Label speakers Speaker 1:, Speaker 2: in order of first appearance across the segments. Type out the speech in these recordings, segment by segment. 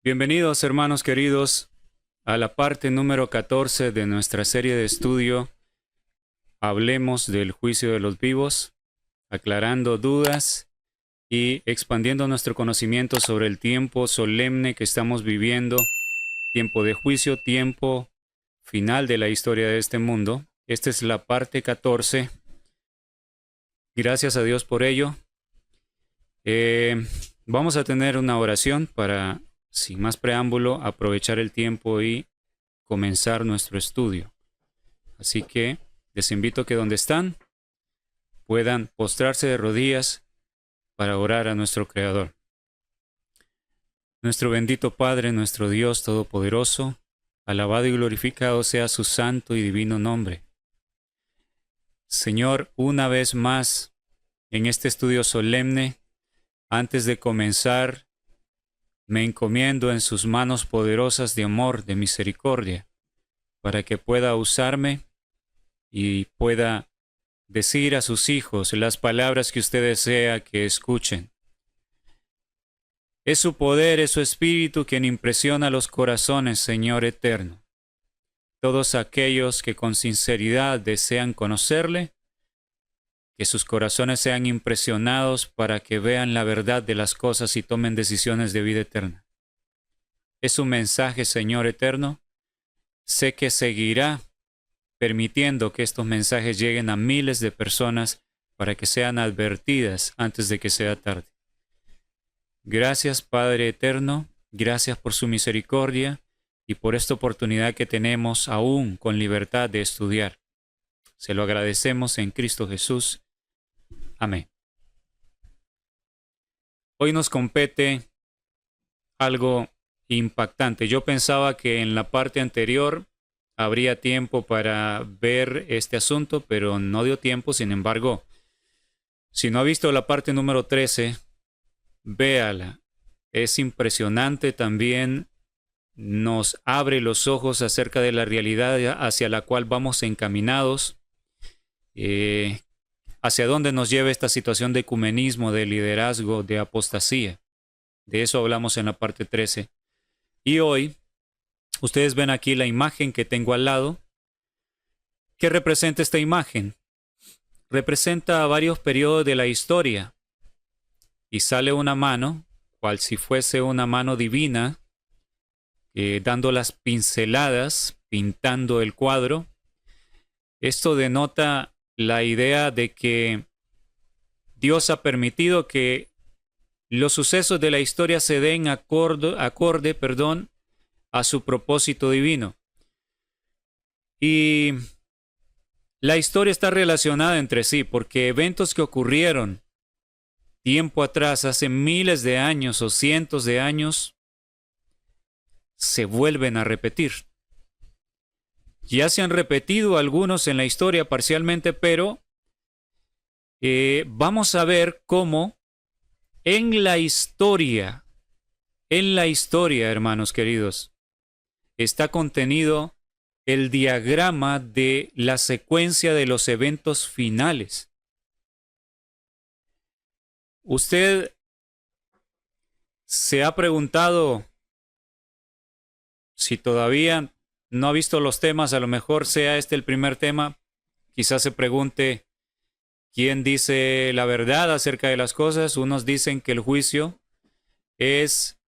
Speaker 1: Bienvenidos, hermanos queridos, a la parte número 14 de nuestra serie de estudio. Hablemos del juicio de los vivos, aclarando dudas y expandiendo nuestro conocimiento sobre el tiempo solemne que estamos viviendo, tiempo de juicio, tiempo final de la historia de este mundo. Esta es la parte 14. Gracias a Dios por ello. Vamos a tener una oración para, sin más preámbulo, aprovechar el tiempo y comenzar nuestro estudio. Así que les invito a que donde están puedan postrarse de rodillas para orar a nuestro Creador. Nuestro bendito Padre, nuestro Dios Todopoderoso, alabado y glorificado sea su santo y divino nombre. Señor, una vez más, en este estudio solemne, antes de comenzar, me encomiendo en sus manos poderosas de amor, de misericordia, para que pueda usarme y pueda decir a sus hijos las palabras que usted desea que escuchen. Es su poder, es su espíritu quien impresiona los corazones, Señor eterno. Todos aquellos que con sinceridad desean conocerle, que sus corazones sean impresionados para que vean la verdad de las cosas y tomen decisiones de vida eterna. Es su mensaje, Señor eterno. Sé que seguirá permitiendo que estos mensajes lleguen a miles de personas para que sean advertidas antes de que sea tarde. Gracias, Padre eterno. Gracias por su misericordia y por esta oportunidad que tenemos aún con libertad de estudiar. Se lo agradecemos en Cristo Jesús. Amén. Hoy nos compete algo impactante. Yo pensaba que en la parte anterior habría tiempo para ver este asunto, pero no dio tiempo. Sin embargo, si no ha visto la parte número 13, véala. Es impresionante también. Nos abre los ojos acerca de la realidad hacia la cual vamos encaminados. Hacia dónde nos lleva esta situación de ecumenismo, de liderazgo, de apostasía. De eso hablamos en la parte 13. Y hoy, ustedes ven aquí la imagen que tengo al lado. ¿Qué representa esta imagen? Representa varios periodos de la historia. Y sale una mano, cual si fuese una mano divina, dando las pinceladas, pintando el cuadro. Esto denota la idea de que Dios ha permitido que los sucesos de la historia se den acorde, a su propósito divino. Y la historia está relacionada entre sí, porque eventos que ocurrieron tiempo atrás, hace miles de años o cientos de años, se vuelven a repetir. Ya se han repetido algunos en la historia parcialmente, pero vamos a ver cómo en la historia, hermanos queridos, está contenido el diagrama de la secuencia de los eventos finales. Usted se ha preguntado si todavía no ha visto los temas, a lo mejor sea este el primer tema. Quizás se pregunte quién dice la verdad acerca de las cosas. Unos dicen que el juicio es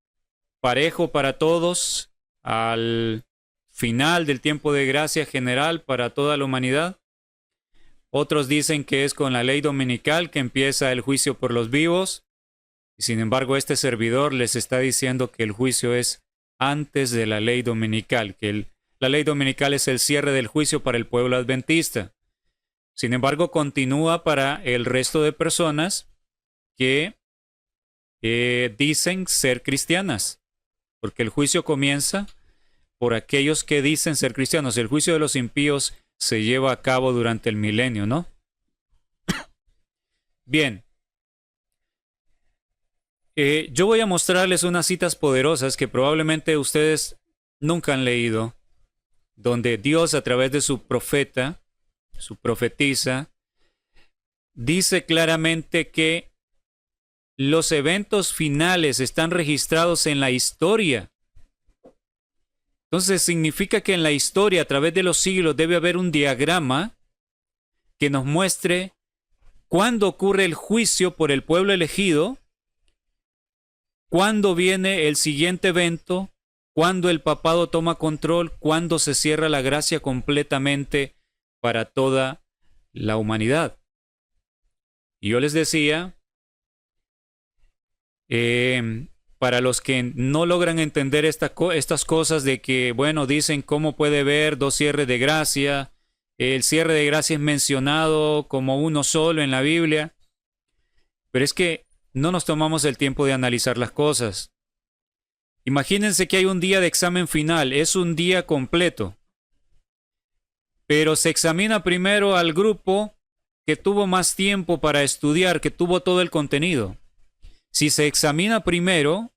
Speaker 1: parejo para todos al final del tiempo de gracia general para toda la humanidad. Otros dicen que es con la ley dominical que empieza el juicio por los vivos. Y sin embargo, este servidor les está diciendo que el juicio es antes de la ley dominical, que la ley dominical es el cierre del juicio para el pueblo adventista. Sin embargo, continúa para el resto de personas que dicen ser cristianas, porque el juicio comienza por aquellos que dicen ser cristianos. El juicio de los impíos se lleva a cabo durante el milenio, ¿no? Bien. Yo voy a mostrarles unas citas poderosas que probablemente ustedes nunca han leído, donde Dios a través de su profeta, su profetisa, dice claramente que los eventos finales están registrados en la historia Entonces significa que en la historia, a través de los siglos, debe haber un diagrama que nos muestre cuándo ocurre el juicio por el pueblo elegido, cuándo viene el siguiente evento, cuándo el papado toma control, cuándo se cierra la gracia completamente para toda la humanidad. Y yo les decía, para los que no logran entender estas cosas de que, bueno, dicen cómo puede haber dos cierres de gracia, el cierre de gracia es mencionado como uno solo en la Biblia, pero es que no nos tomamos el tiempo de analizar las cosas. Imagínense que hay un día de examen final, es un día completo, pero se examina primero al grupo que tuvo más tiempo para estudiar, que tuvo todo el contenido. Si se examina primero,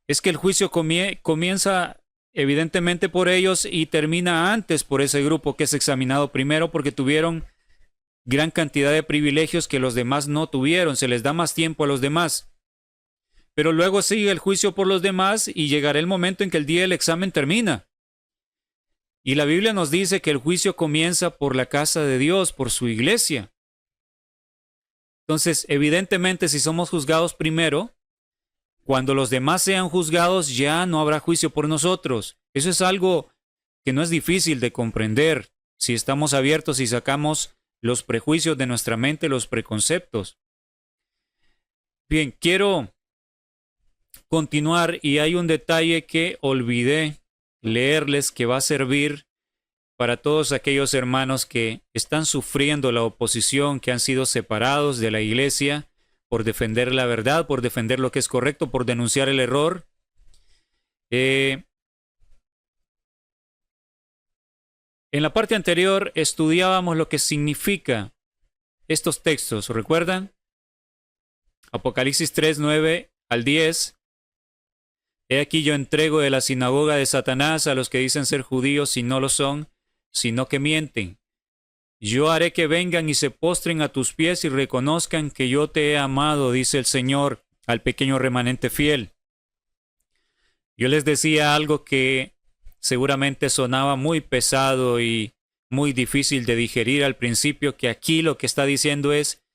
Speaker 1: es que el juicio comienza evidentemente por ellos y termina antes por ese grupo que es examinado primero, porque tuvieron gran cantidad de privilegios que los demás no tuvieron, se les da más tiempo a los demás. Pero luego sigue el juicio por los demás y llegará el momento en que el día del examen termina. Y la Biblia nos dice que el juicio comienza por la casa de Dios, por su iglesia. Entonces, evidentemente, si somos juzgados primero, cuando los demás sean juzgados, ya no habrá juicio por nosotros. Eso es algo que no es difícil de comprender si estamos abiertos y sacamos los prejuicios de nuestra mente, los preconceptos. Bien, quiero continuar y hay un detalle que olvidé leerles que va a servir para todos aquellos hermanos que están sufriendo la oposición, que han sido separados de la iglesia por defender la verdad, por defender lo que es correcto, por denunciar el error. En la parte anterior estudiábamos lo que significa estos textos, ¿recuerdan? Apocalipsis 3, 9 al 10. He aquí yo entrego de la sinagoga de Satanás a los que dicen ser judíos y no lo son, sino que mienten. Yo haré que vengan y se postren a tus pies y reconozcan que yo te he amado, dice el Señor, al pequeño remanente fiel. Yo les decía algo que seguramente sonaba muy pesado y muy difícil de digerir al principio, que aquí lo que está diciendo es: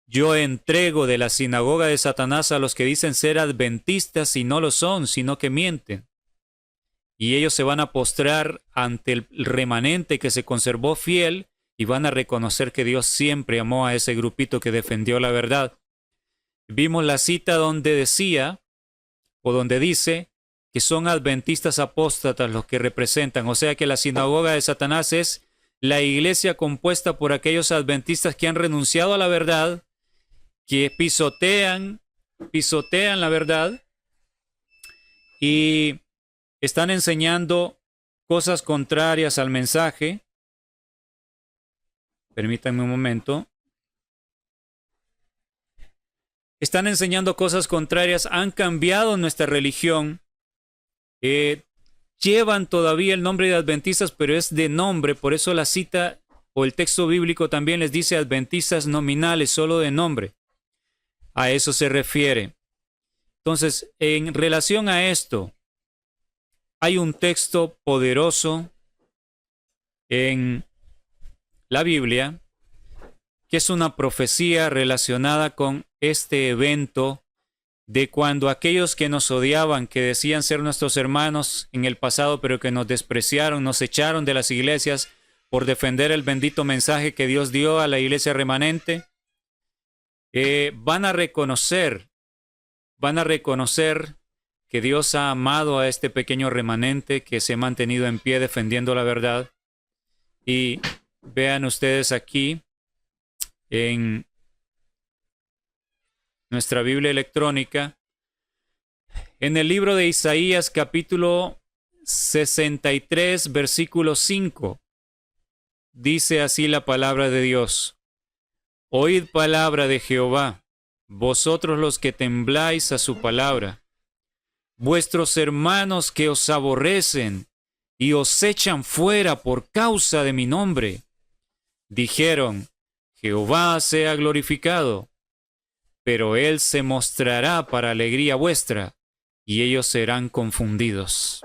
Speaker 1: yo entrego de la sinagoga de Satanás a los que dicen ser adventistas y no lo son, sino que mienten. Y ellos se van a postrar ante el remanente que se conservó fiel y van a reconocer que Dios siempre amó a ese grupito que defendió la verdad. Vimos la cita donde decía, o donde dice, que son adventistas apóstatas los que representan. O sea que la sinagoga de Satanás es la iglesia compuesta por aquellos adventistas que han renunciado a la verdad, que pisotean la verdad y están enseñando cosas contrarias al mensaje. Permítanme un momento. Están enseñando cosas contrarias, han cambiado nuestra religión. Llevan todavía el nombre de adventistas, pero es de nombre, por eso la cita o el texto bíblico también les dice adventistas nominales, solo de nombre. A eso se refiere. Entonces, en relación a esto, hay un texto poderoso en la Biblia que es una profecía relacionada con este evento de cuando aquellos que nos odiaban, que decían ser nuestros hermanos en el pasado, pero que nos despreciaron, nos echaron de las iglesias por defender el bendito mensaje que Dios dio a la iglesia remanente, van a reconocer que Dios ha amado a este pequeño remanente que se ha mantenido en pie defendiendo la verdad. Y vean ustedes aquí en nuestra Biblia electrónica, en el libro de Isaías capítulo 63, versículo 5, dice así la palabra de Dios: oíd palabra de Jehová, vosotros los que tembláis a su palabra, vuestros hermanos que os aborrecen y os echan fuera por causa de mi nombre, dijeron: Jehová sea glorificado, pero él se mostrará para alegría vuestra, y ellos serán confundidos.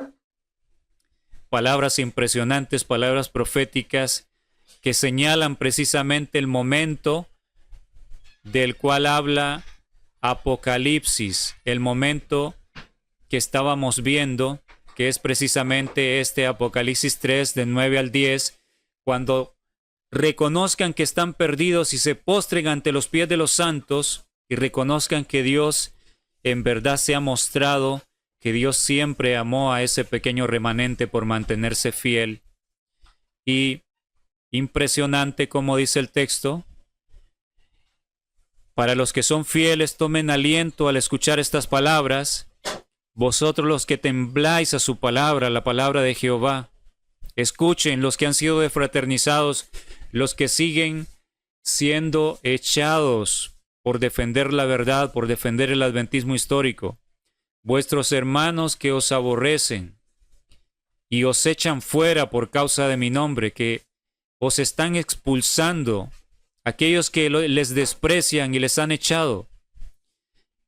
Speaker 1: palabras impresionantes, palabras proféticas que señalan precisamente el momento del cual habla Apocalipsis, el momento que estábamos viendo, que es precisamente este Apocalipsis 3, de 9 al 10, cuando reconozcan que están perdidos y se postren ante los pies de los santos y reconozcan que Dios en verdad se ha mostrado, que Dios siempre amó a ese pequeño remanente por mantenerse fiel. Y impresionante, como dice el texto, para los que son fieles, tomen aliento al escuchar estas palabras. Vosotros los que tembláis a su palabra, la palabra de Jehová, escuchen los que han sido defraternizados, los que siguen siendo echados por defender la verdad, por defender el adventismo histórico. Vuestros hermanos que os aborrecen y os echan fuera por causa de mi nombre, que os están expulsando, aquellos que les desprecian y les han echado.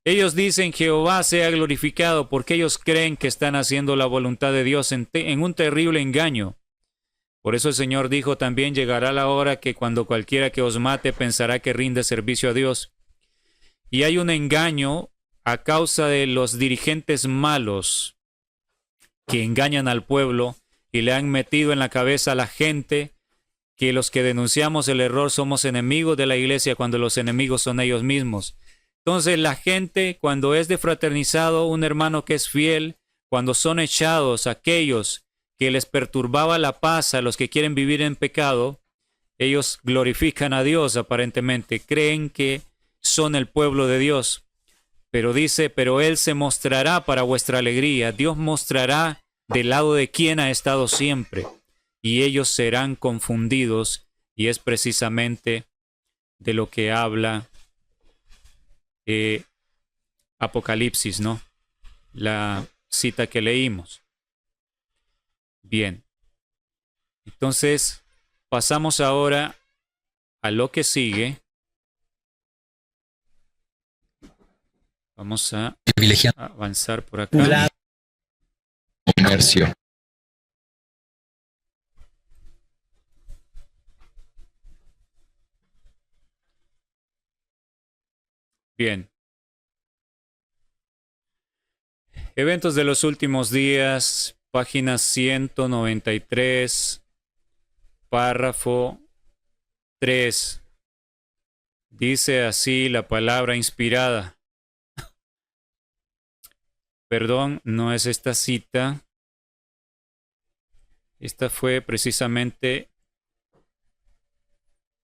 Speaker 1: Ellos dicen Jehová sea glorificado porque ellos creen que están haciendo la voluntad de Dios en un terrible engaño. Por eso el Señor dijo también: llegará la hora que cuando cualquiera que os mate pensará que rinde servicio a Dios. Y hay un engaño a causa de los dirigentes malos que engañan al pueblo y le han metido en la cabeza a la gente que los que denunciamos el error somos enemigos de la iglesia cuando los enemigos son ellos mismos. Entonces la gente, cuando es defraternizado un hermano que es fiel, cuando son echados aquellos que les perturbaba la paz a los que quieren vivir en pecado, ellos glorifican a Dios aparentemente, creen que son el pueblo de Dios. Pero dice, pero Él se mostrará para vuestra alegría. Dios mostrará del lado de quien ha estado siempre. Y ellos serán confundidos. Y es precisamente de lo que habla Apocalipsis, ¿no? La cita que leímos. Bien. Entonces, pasamos ahora a lo que sigue. Vamos a avanzar por acá.
Speaker 2: Comercio.
Speaker 1: Bien. Eventos de los últimos días, página 193, párrafo 3. Dice así la palabra inspirada. Perdón, no es esta cita. Esta fue precisamente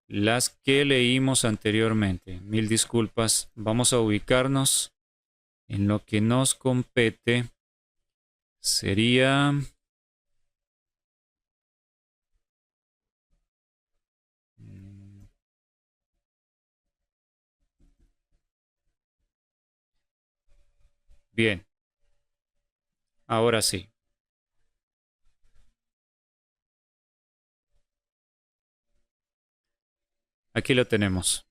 Speaker 1: las que leímos anteriormente. Mil disculpas. Vamos a ubicarnos en lo que nos compete. Sería... Bien. Ahora sí. Aquí lo tenemos.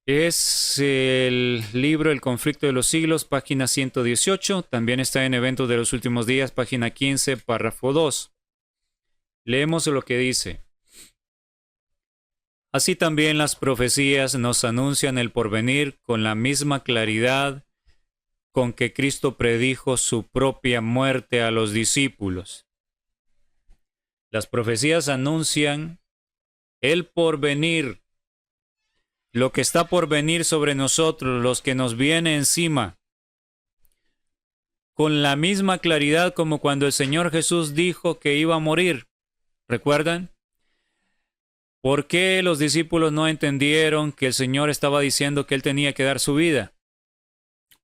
Speaker 1: Es el libro El conflicto de los siglos, página 118. También está en Eventos de los últimos días, página 15, párrafo 2. Leemos lo que dice. Así también las profecías nos anuncian el porvenir con la misma claridad con que Cristo predijo su propia muerte a los discípulos. Las profecías anuncian el porvenir, lo que está por venir sobre nosotros, los que nos viene encima, con la misma claridad como cuando el Señor Jesús dijo que iba a morir. ¿Recuerdan? ¿Por qué los discípulos no entendieron que el Señor estaba diciendo que Él tenía que dar su vida?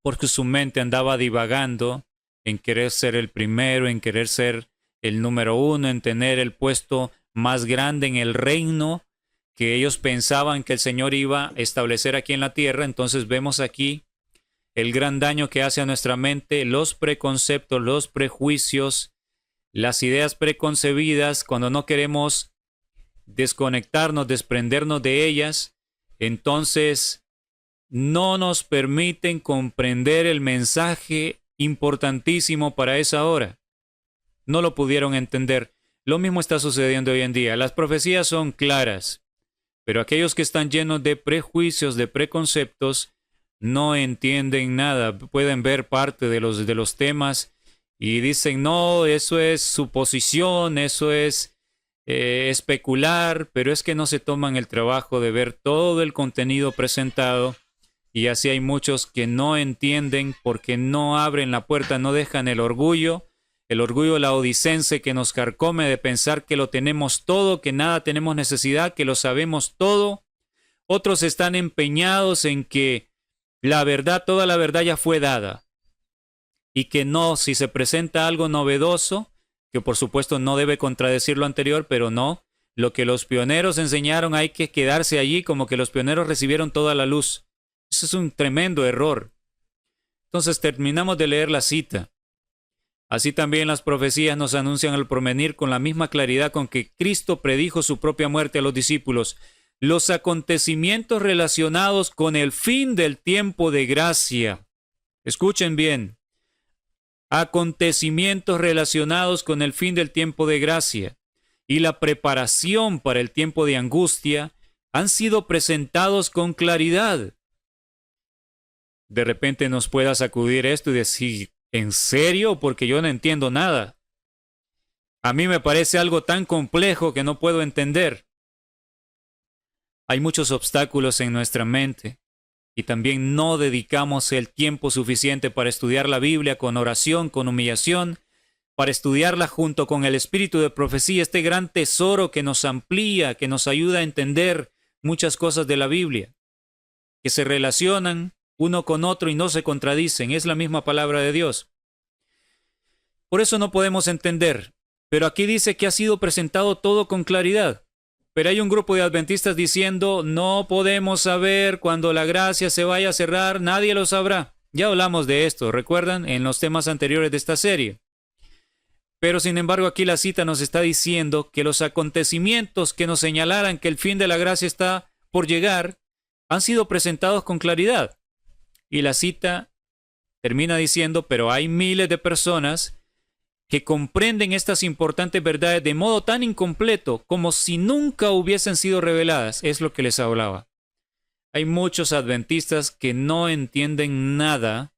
Speaker 1: Porque su mente andaba divagando en querer ser el primero, en querer ser el número uno, en tener el puesto más grande en el reino que ellos pensaban que el Señor iba a establecer aquí en la tierra. Entonces vemos aquí el gran daño que hace a nuestra mente, los preconceptos, los prejuicios, las ideas preconcebidas, cuando no queremos desconectarnos, desprendernos de ellas, entonces no nos permiten comprender el mensaje importantísimo para esa hora. No lo pudieron entender. Lo mismo está sucediendo hoy en día. Las profecías son claras, pero aquellos que están llenos de prejuicios, de preconceptos, no entienden nada. Pueden ver parte de los temas y dicen, no, eso es suposición, eso es especular, pero es que no se toman el trabajo de ver todo el contenido presentado. Y así hay muchos que no entienden porque no abren la puerta, no dejan el orgullo laodicense que nos carcome de pensar que lo tenemos todo, que nada tenemos necesidad, que lo sabemos todo. Otros están empeñados en que la verdad, toda la verdad ya fue dada. Y que no, si se presenta algo novedoso, que por supuesto no debe contradecir lo anterior, pero no, lo que los pioneros enseñaron hay que quedarse allí como que los pioneros recibieron toda la luz. Eso es un tremendo error. Entonces terminamos de leer la cita. Así también las profecías nos anuncian el porvenir con la misma claridad con que Cristo predijo su propia muerte a los discípulos. Los acontecimientos relacionados con el fin del tiempo de gracia. Escuchen bien. Acontecimientos relacionados con el fin del tiempo de gracia y la preparación para el tiempo de angustia han sido presentados con claridad. De repente nos pueda sacudir esto y decir, ¿en serio? Porque yo no entiendo nada. A mí me parece algo tan complejo que no puedo entender. Hay muchos obstáculos en nuestra mente y también no dedicamos el tiempo suficiente para estudiar la Biblia con oración, con humillación, para estudiarla junto con el espíritu de profecía, este gran tesoro que nos amplía, que nos ayuda a entender muchas cosas de la Biblia, que se relacionan uno con otro y no se contradicen, es la misma palabra de Dios. Por eso no podemos entender, pero aquí dice que ha sido presentado todo con claridad. Pero hay un grupo de adventistas diciendo, no podemos saber cuando la gracia se vaya a cerrar, nadie lo sabrá. Ya hablamos de esto, ¿recuerdan? En los temas anteriores de esta serie. Pero sin embargo aquí la cita nos está diciendo que los acontecimientos que nos señalaran que el fin de la gracia está por llegar, han sido presentados con claridad. Y la cita termina diciendo, pero hay miles de personas que comprenden estas importantes verdades de modo tan incompleto como si nunca hubiesen sido reveladas. Es lo que les hablaba. Hay muchos adventistas que no entienden nada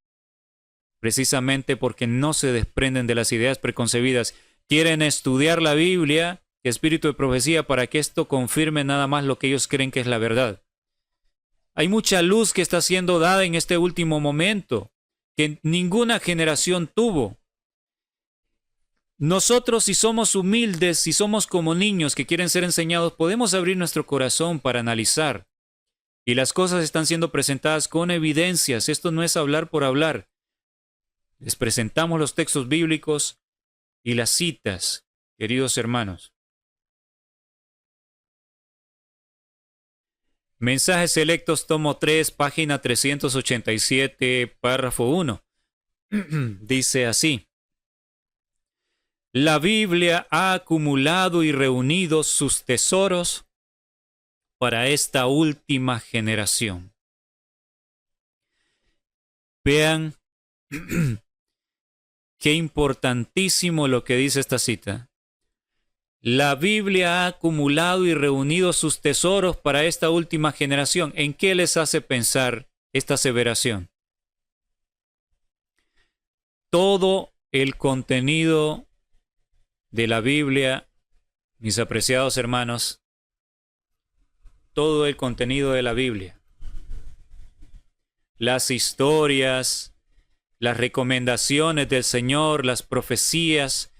Speaker 1: precisamente porque no se desprenden de las ideas preconcebidas. Quieren estudiar la Biblia, espíritu de profecía, para que esto confirme nada más lo que ellos creen que es la verdad. Hay mucha luz que está siendo dada en este último momento, que ninguna generación tuvo. Nosotros, si somos humildes, si somos como niños que quieren ser enseñados, podemos abrir nuestro corazón para analizar. Y las cosas están siendo presentadas con evidencias. Esto no es hablar por hablar. Les presentamos los textos bíblicos y las citas, queridos hermanos. Mensajes selectos, tomo 3, página 387, párrafo 1. Dice así. La Biblia ha acumulado y reunido sus tesoros para esta última generación. Vean qué importantísimo lo que dice esta cita. La Biblia ha acumulado y reunido sus tesoros para esta última generación. ¿En qué les hace pensar esta aseveración? Todo el contenido de la Biblia, mis apreciados hermanos, todo el contenido de la Biblia, las historias, las recomendaciones del Señor, las profecías,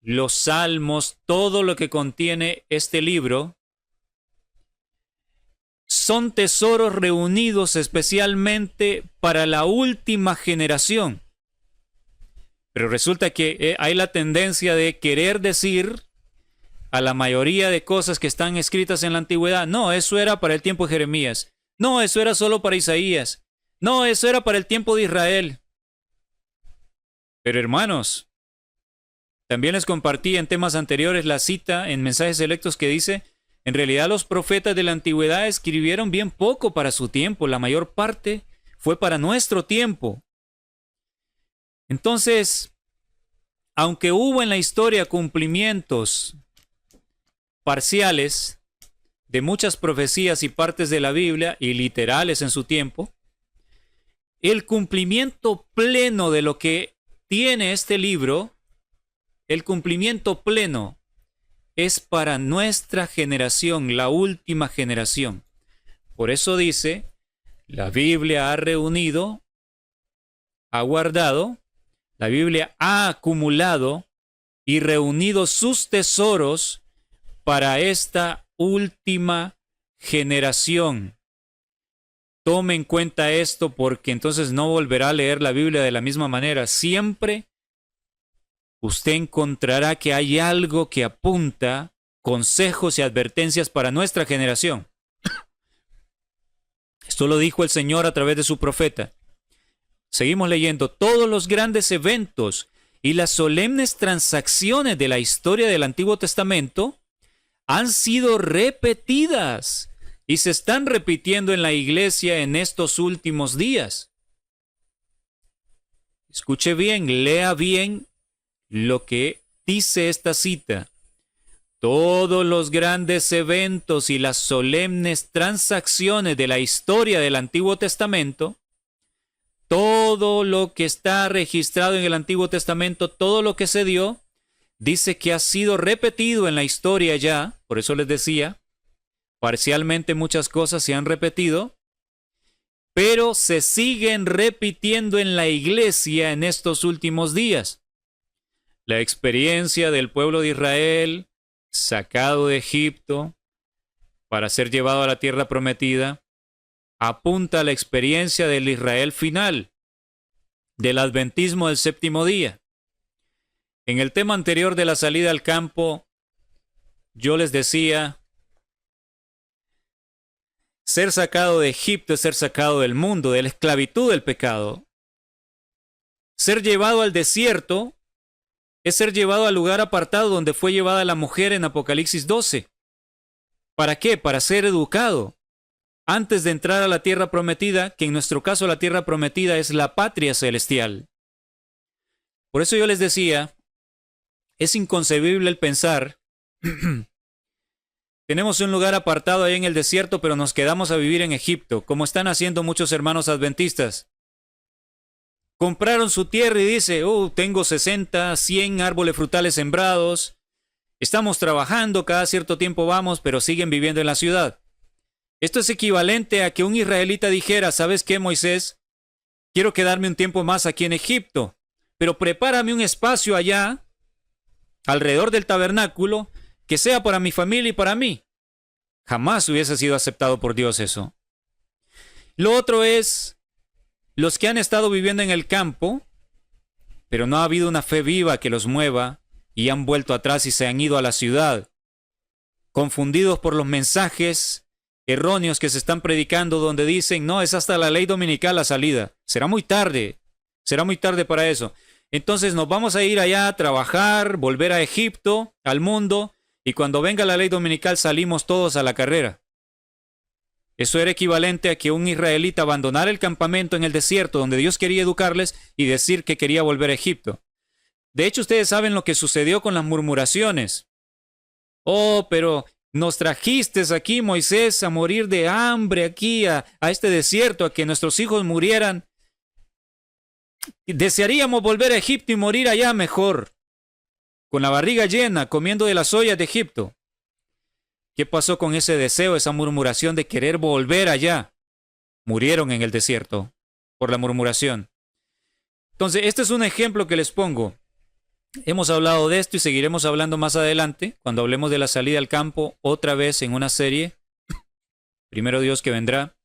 Speaker 1: los salmos, todo lo que contiene este libro, son tesoros reunidos especialmente para la última generación. Pero resulta que hay la tendencia de querer decir a la mayoría de cosas que están escritas en la antigüedad, no, eso era para el tiempo de Jeremías, no, eso era solo para Isaías, no, eso era para el tiempo de Israel. Pero hermanos, también les compartí en temas anteriores la cita en mensajes selectos que dice, en realidad los profetas de la antigüedad escribieron bien poco para su tiempo, la mayor parte fue para nuestro tiempo. Entonces, aunque hubo en la historia cumplimientos parciales de muchas profecías y partes de la Biblia, y literales en su tiempo, el cumplimiento pleno de lo que tiene este libro, el cumplimiento pleno, es para nuestra generación, la última generación. Por eso dice, la Biblia ha reunido, ha guardado, la Biblia ha acumulado y reunido sus tesoros para esta última generación. Tome en cuenta esto porque entonces no volverá a leer la Biblia de la misma manera. Siempre usted encontrará que hay algo que apunta consejos y advertencias para nuestra generación. Esto lo dijo el Señor a través de su profeta. Seguimos leyendo. Todos los grandes eventos y las solemnes transacciones de la historia del Antiguo Testamento han sido repetidas y se están repitiendo en la iglesia en estos últimos días. Escuche bien, lea bien lo que dice esta cita. Todos los grandes eventos y las solemnes transacciones de la historia del Antiguo Testamento, todo lo que está registrado en el Antiguo Testamento, todo lo que se dio, dice que ha sido repetido en la historia ya. Por eso les decía, parcialmente muchas cosas se han repetido, pero se siguen repitiendo en la iglesia en estos últimos días. La experiencia del pueblo de Israel sacado de Egipto para ser llevado a la tierra prometida apunta a la experiencia del Israel final, del adventismo del séptimo día. En el tema anterior de la salida al campo, yo les decía, ser sacado de Egipto es ser sacado del mundo, de la esclavitud del pecado. Ser llevado al desierto es ser llevado al lugar apartado donde fue llevada la mujer en Apocalipsis 12. ¿Para qué? Para ser educado antes de entrar a la tierra prometida, que en nuestro caso la tierra prometida es la patria celestial. Por eso yo les decía, es inconcebible el pensar, tenemos un lugar apartado ahí en el desierto, pero nos quedamos a vivir en Egipto, como están haciendo muchos hermanos adventistas. Compraron su tierra y dice, tengo 60, 100 árboles frutales sembrados, estamos trabajando, cada cierto tiempo vamos, pero siguen viviendo en la ciudad. Esto es equivalente a que un israelita dijera, ¿sabes qué, Moisés? Quiero quedarme un tiempo más aquí en Egipto, pero prepárame un espacio allá, alrededor del tabernáculo, que sea para mi familia y para mí. Jamás hubiese sido aceptado por Dios eso. Lo otro es los que han estado viviendo en el campo, pero no ha habido una fe viva que los mueva y han vuelto atrás y se han ido a la ciudad, confundidos por los mensajes erróneos que se están predicando donde dicen, no, es hasta la ley dominical la salida. Será muy tarde para eso. Entonces nos vamos a ir allá a trabajar, volver a Egipto, al mundo, y cuando venga la ley dominical salimos todos a la carrera. Eso era equivalente a que un israelita abandonara el campamento en el desierto donde Dios quería educarles y decir que quería volver a Egipto. De hecho, ustedes saben lo que sucedió con las murmuraciones. Pero nos trajiste aquí, Moisés, a morir de hambre aquí, a este desierto, a que nuestros hijos murieran. Desearíamos volver a Egipto y morir allá mejor, con la barriga llena, comiendo de las ollas de Egipto. ¿Qué pasó con ese deseo, esa murmuración de querer volver allá? Murieron en el desierto por la murmuración. Entonces, este es un ejemplo que les pongo. Hemos hablado de esto y seguiremos hablando más adelante, cuando hablemos de la salida al campo, otra vez en una serie. Primero Dios que vendrá.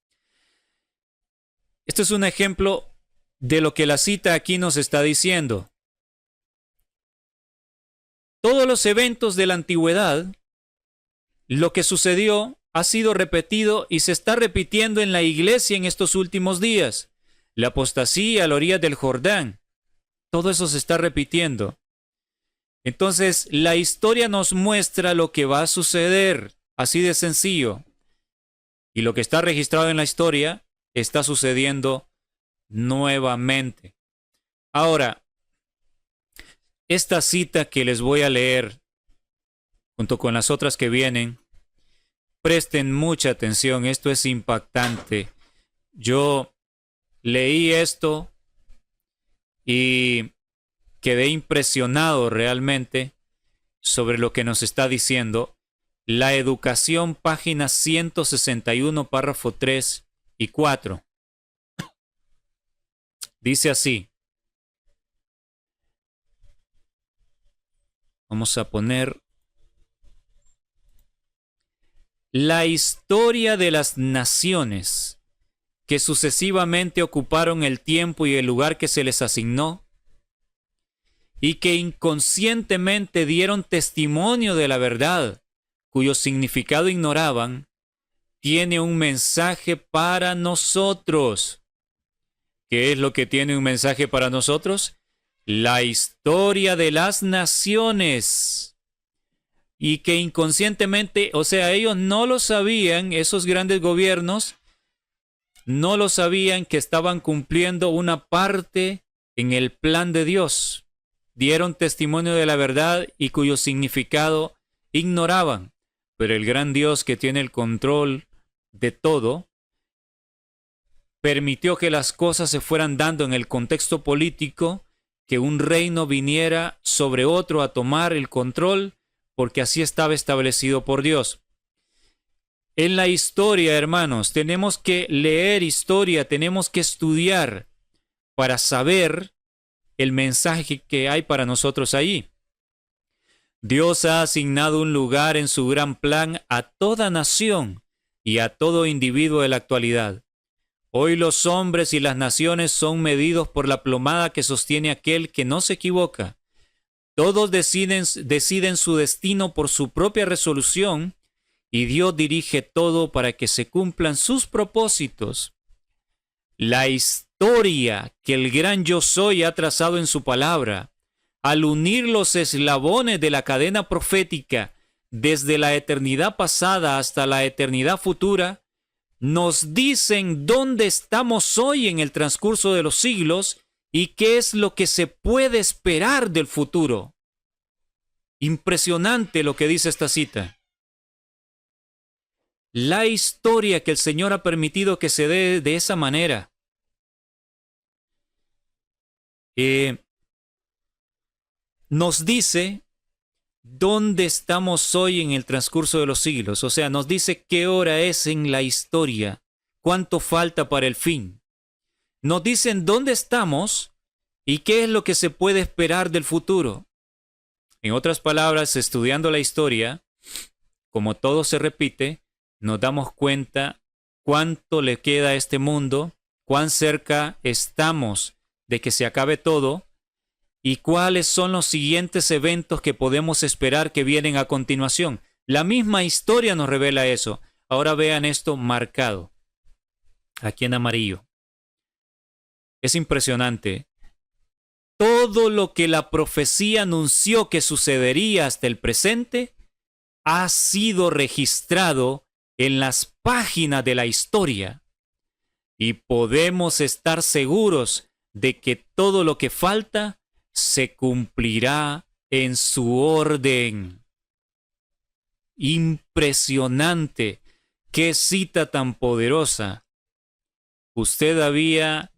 Speaker 1: Esto es un ejemplo de lo que la cita aquí nos está diciendo. Todos los eventos de la antigüedad, lo que sucedió ha sido repetido y se está repitiendo en la iglesia en estos últimos días. La apostasía a la orilla del Jordán, todo eso se está repitiendo. Entonces, la historia nos muestra lo que va a suceder, así de sencillo. Y lo que está registrado en la historia está sucediendo nuevamente. Ahora, esta cita que les voy a leer, junto con las otras que vienen, presten mucha atención, esto es impactante. Yo leí esto y quedé impresionado realmente sobre lo que nos está diciendo. La Educación, página 161, párrafo 3 y 4. Dice así. Vamos a poner la historia de las naciones que sucesivamente ocuparon el tiempo y el lugar que se les asignó y que inconscientemente dieron testimonio de la verdad, cuyo significado ignoraban, tiene un mensaje para nosotros. ¿Qué es lo que tiene un mensaje para nosotros? La historia de las naciones. Y que inconscientemente, o sea, ellos no lo sabían, esos grandes gobiernos, no lo sabían que estaban cumpliendo una parte en el plan de Dios. Dieron testimonio de la verdad y cuyo significado ignoraban. Pero el gran Dios que tiene el control de todo, permitió que las cosas se fueran dando en el contexto político, que un reino viniera sobre otro a tomar el control, porque así estaba establecido por Dios. En la historia, hermanos, tenemos que leer historia, tenemos que estudiar para saber el mensaje que hay para nosotros ahí. Dios ha asignado un lugar en su gran plan a toda nación y a todo individuo de la actualidad. Hoy los hombres y las naciones son medidos por la plomada que sostiene aquel que no se equivoca. Todos deciden su destino por su propia resolución y Dios dirige todo para que se cumplan sus propósitos. La historia que el gran Yo Soy ha trazado en su palabra, al unir los eslabones de la cadena profética desde la eternidad pasada hasta la eternidad futura, nos dicen dónde estamos hoy en el transcurso de los siglos y qué es lo que se puede esperar del futuro. Impresionante lo que dice esta cita. La historia que el Señor ha permitido que se dé de esa manera. Nos dice dónde estamos hoy en el transcurso de los siglos. O sea, nos dice qué hora es en la historia, cuánto falta para el fin. Nos dicen dónde estamos y qué es lo que se puede esperar del futuro. En otras palabras, estudiando la historia, como todo se repite, nos damos cuenta cuánto le queda a este mundo, cuán cerca estamos de que se acabe todo y cuáles son los siguientes eventos que podemos esperar que vienen a continuación. La misma historia nos revela eso. Ahora vean esto marcado, aquí en amarillo. Es impresionante. Todo lo que la profecía anunció que sucedería hasta el presente ha sido registrado en las páginas de la historia. Y podemos estar seguros de que todo lo que falta se cumplirá en su orden. Impresionante. Qué cita tan poderosa. Usted había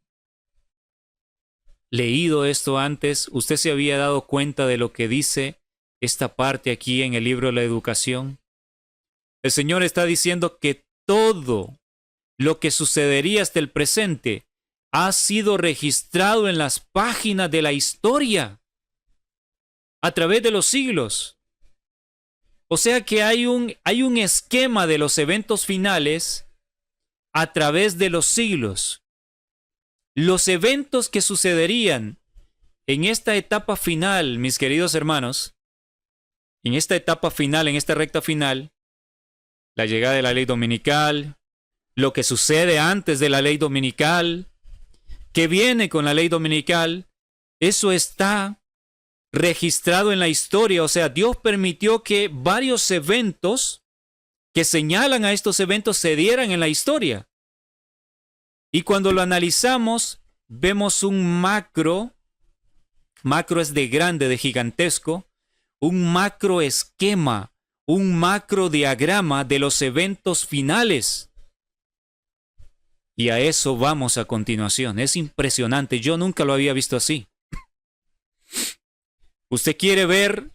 Speaker 1: leído esto antes, usted se había dado cuenta de lo que dice esta parte aquí en el libro de la Educación. El Señor está diciendo que todo lo que sucedería hasta el presente ha sido registrado en las páginas de la historia a través de los siglos. O sea que hay un esquema de los eventos finales a través de los siglos. Los eventos que sucederían en esta etapa final, mis queridos hermanos, en esta etapa final, en esta recta final, la llegada de la ley dominical, lo que sucede antes de la ley dominical, que viene con la ley dominical, eso está registrado en la historia. O sea, Dios permitió que varios eventos que señalan a estos eventos se dieran en la historia. Y cuando lo analizamos, vemos un macro Macro es de grande, de gigantesco. Un macro esquema, un macro diagrama de los eventos finales. Y a eso vamos a continuación. Es impresionante, yo nunca lo había visto así. ¿Usted quiere ver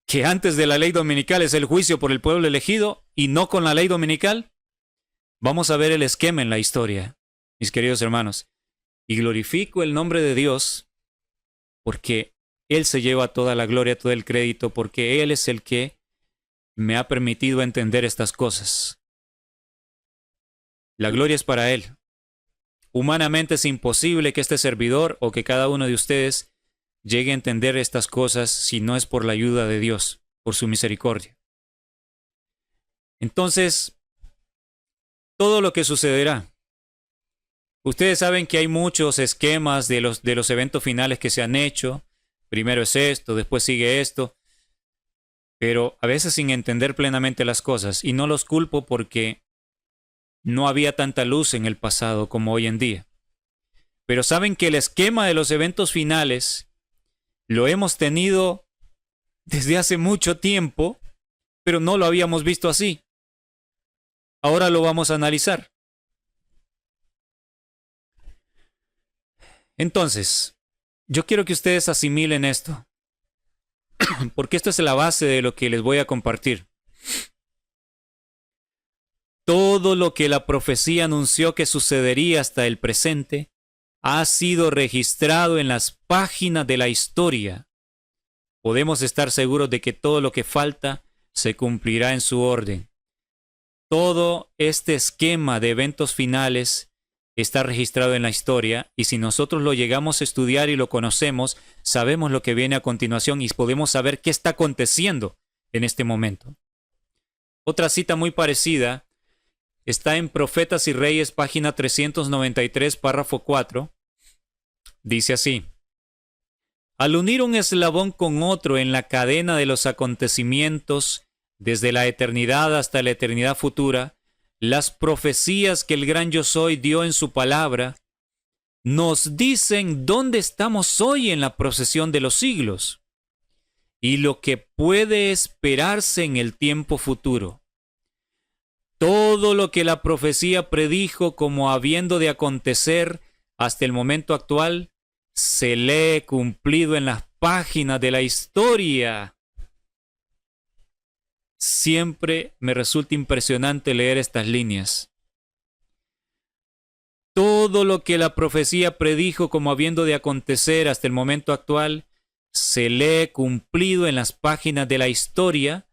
Speaker 1: que antes de la ley dominical es el juicio por el pueblo elegido y no con la ley dominical? Vamos a ver el esquema en la historia, mis queridos hermanos. Y glorifico el nombre de Dios porque Él se lleva toda la gloria, todo el crédito, porque Él es el que me ha permitido entender estas cosas. La gloria es para Él. Humanamente es imposible que este servidor o que cada uno de ustedes llegue a entender estas cosas si no es por la ayuda de Dios, por su misericordia. Entonces, todo lo que sucederá. Ustedes saben que hay muchos esquemas de los eventos finales que se han hecho. Primero es esto, después sigue esto. Pero a veces sin entender plenamente las cosas. Y no los culpo porque no había tanta luz en el pasado como hoy en día. Pero saben que el esquema de los eventos finales lo hemos tenido desde hace mucho tiempo, pero no lo habíamos visto así. Ahora lo vamos a analizar. Entonces, yo quiero que ustedes asimilen esto, porque esto es la base de lo que les voy a compartir. Todo lo que la profecía anunció que sucedería hasta el presente ha sido registrado en las páginas de la historia. Podemos estar seguros de que todo lo que falta se cumplirá en su orden. Todo este esquema de eventos finales está registrado en la historia y si nosotros lo llegamos a estudiar y lo conocemos, sabemos lo que viene a continuación y podemos saber qué está aconteciendo en este momento. Otra cita muy parecida está en Profetas y Reyes, página 393, párrafo 4. Dice así: al unir un eslabón con otro en la cadena de los acontecimientos desde la eternidad hasta la eternidad futura, las profecías que el gran Yo Soy dio en su palabra nos dicen dónde estamos hoy en la procesión de los siglos y lo que puede esperarse en el tiempo futuro. Todo lo que la profecía predijo como habiendo de acontecer hasta el momento actual se lee cumplido en las páginas de la historia. Siempre me resulta impresionante leer estas líneas. Todo lo que la profecía predijo como habiendo de acontecer hasta el momento actual se lee cumplido en las páginas de la historia.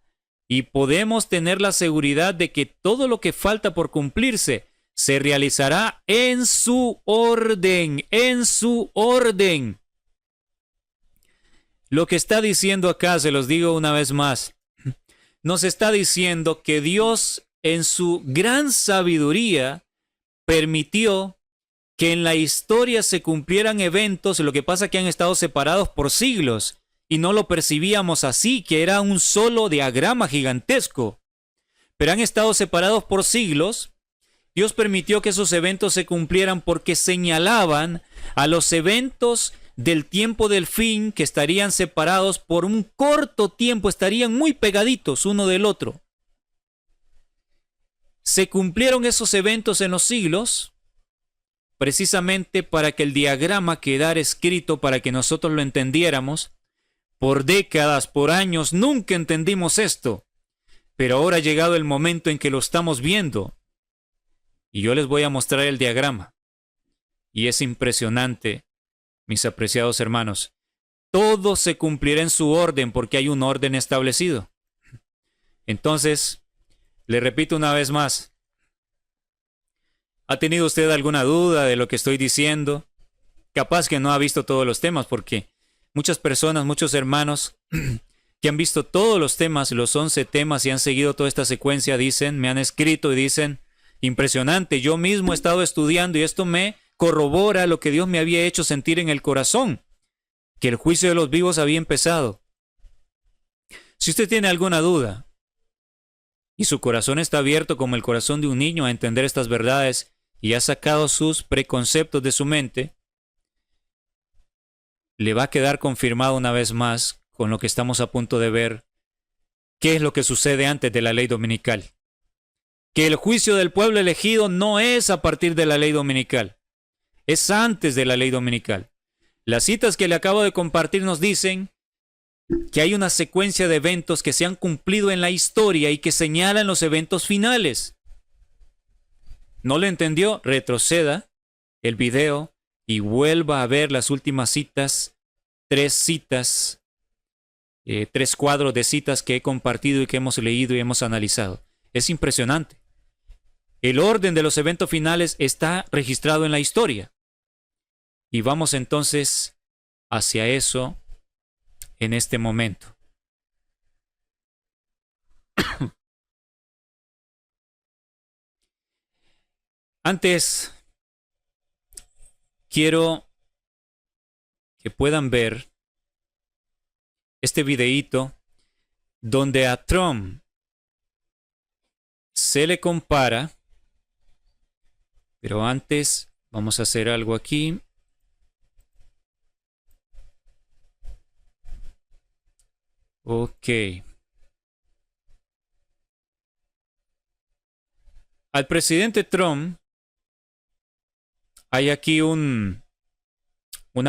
Speaker 1: Y podemos tener la seguridad de que todo lo que falta por cumplirse se realizará en su orden, en su orden. Lo que está diciendo acá, se los digo una vez más, nos está diciendo que Dios en su gran sabiduría permitió que en la historia se cumplieran eventos, lo que pasa es que han estado separados por siglos. Y no lo percibíamos así, que era un solo diagrama gigantesco. Pero han estado separados por siglos. Dios permitió que esos eventos se cumplieran porque señalaban a los eventos del tiempo del fin que estarían separados por un corto tiempo, estarían muy pegaditos uno del otro. Se cumplieron esos eventos en los siglos precisamente para que el diagrama quedara escrito, para que nosotros lo entendiéramos. Por décadas, por años, nunca entendimos esto. Pero ahora ha llegado el momento en que lo estamos viendo. Y yo les voy a mostrar el diagrama. Y es impresionante, mis apreciados hermanos. Todo se cumplirá en su orden porque hay un orden establecido. Entonces, le repito una vez más. ¿Ha tenido usted alguna duda de lo que estoy diciendo? Capaz que no ha visto todos los temas porque muchas personas, muchos hermanos que han visto todos los temas, los 11 temas y han seguido toda esta secuencia, dicen, me han escrito y dicen, impresionante, yo mismo he estado estudiando y esto me corrobora lo que Dios me había hecho sentir en el corazón, que el juicio de los vivos había empezado. Si usted tiene alguna duda y su corazón está abierto como el corazón de un niño a entender estas verdades y ha sacado sus preconceptos de su mente, le va a quedar confirmado una vez más con lo que estamos a punto de ver, qué es lo que sucede antes de la ley dominical. Que el juicio del pueblo elegido no es a partir de la ley dominical, es antes de la ley dominical. Las citas que le acabo de compartir nos dicen que hay una secuencia de eventos que se han cumplido en la historia y que señalan los eventos finales. ¿No lo entendió? Retroceda el video y vuelva a ver las últimas citas, tres cuadros de citas que he compartido y que hemos leído y hemos analizado. Es impresionante. El orden de los eventos finales está registrado en la historia. Y vamos entonces hacia eso en este momento. Antes, quiero que puedan ver este videíto donde a Trump se le compara, pero antes vamos a hacer algo aquí. Ok. Al presidente Trump hay aquí una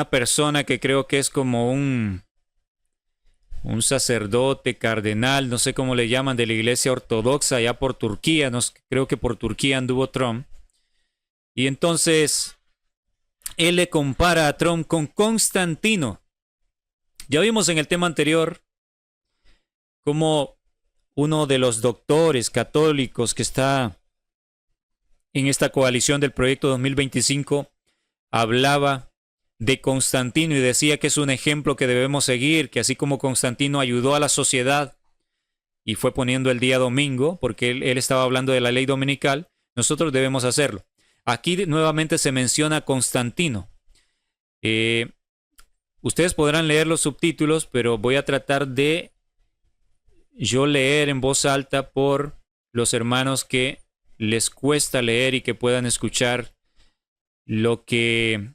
Speaker 1: persona que creo que es como un sacerdote, cardenal, no sé cómo le llaman, de la iglesia ortodoxa allá por Turquía, creo que por Turquía anduvo Trump. Y entonces él le compara a Trump con Constantino. Ya vimos en el tema anterior como uno de los doctores católicos que está en esta coalición del proyecto 2025 hablaba de Constantino y decía que es un ejemplo que debemos seguir, que así como Constantino ayudó a la sociedad y fue poniendo el día domingo, porque él estaba hablando de la ley dominical, nosotros debemos hacerlo. Aquí nuevamente se menciona Constantino. Ustedes podrán leer los subtítulos, pero voy a tratar de yo leer en voz alta por los hermanos que les cuesta leer y que puedan escuchar lo que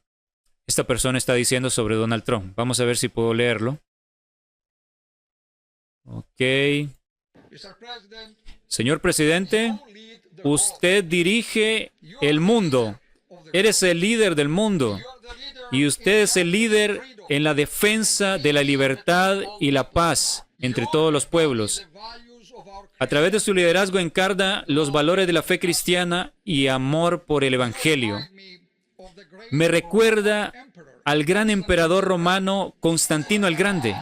Speaker 1: esta persona está diciendo sobre Donald Trump. Vamos a ver si puedo leerlo. Ok. Señor presidente, usted dirige el mundo. Eres el líder del mundo. Y usted es el líder en la defensa de la libertad y la paz entre todos los pueblos. A través de su liderazgo encarna los valores de la fe cristiana y amor por el Evangelio. Me recuerda al gran emperador romano Constantino el Grande.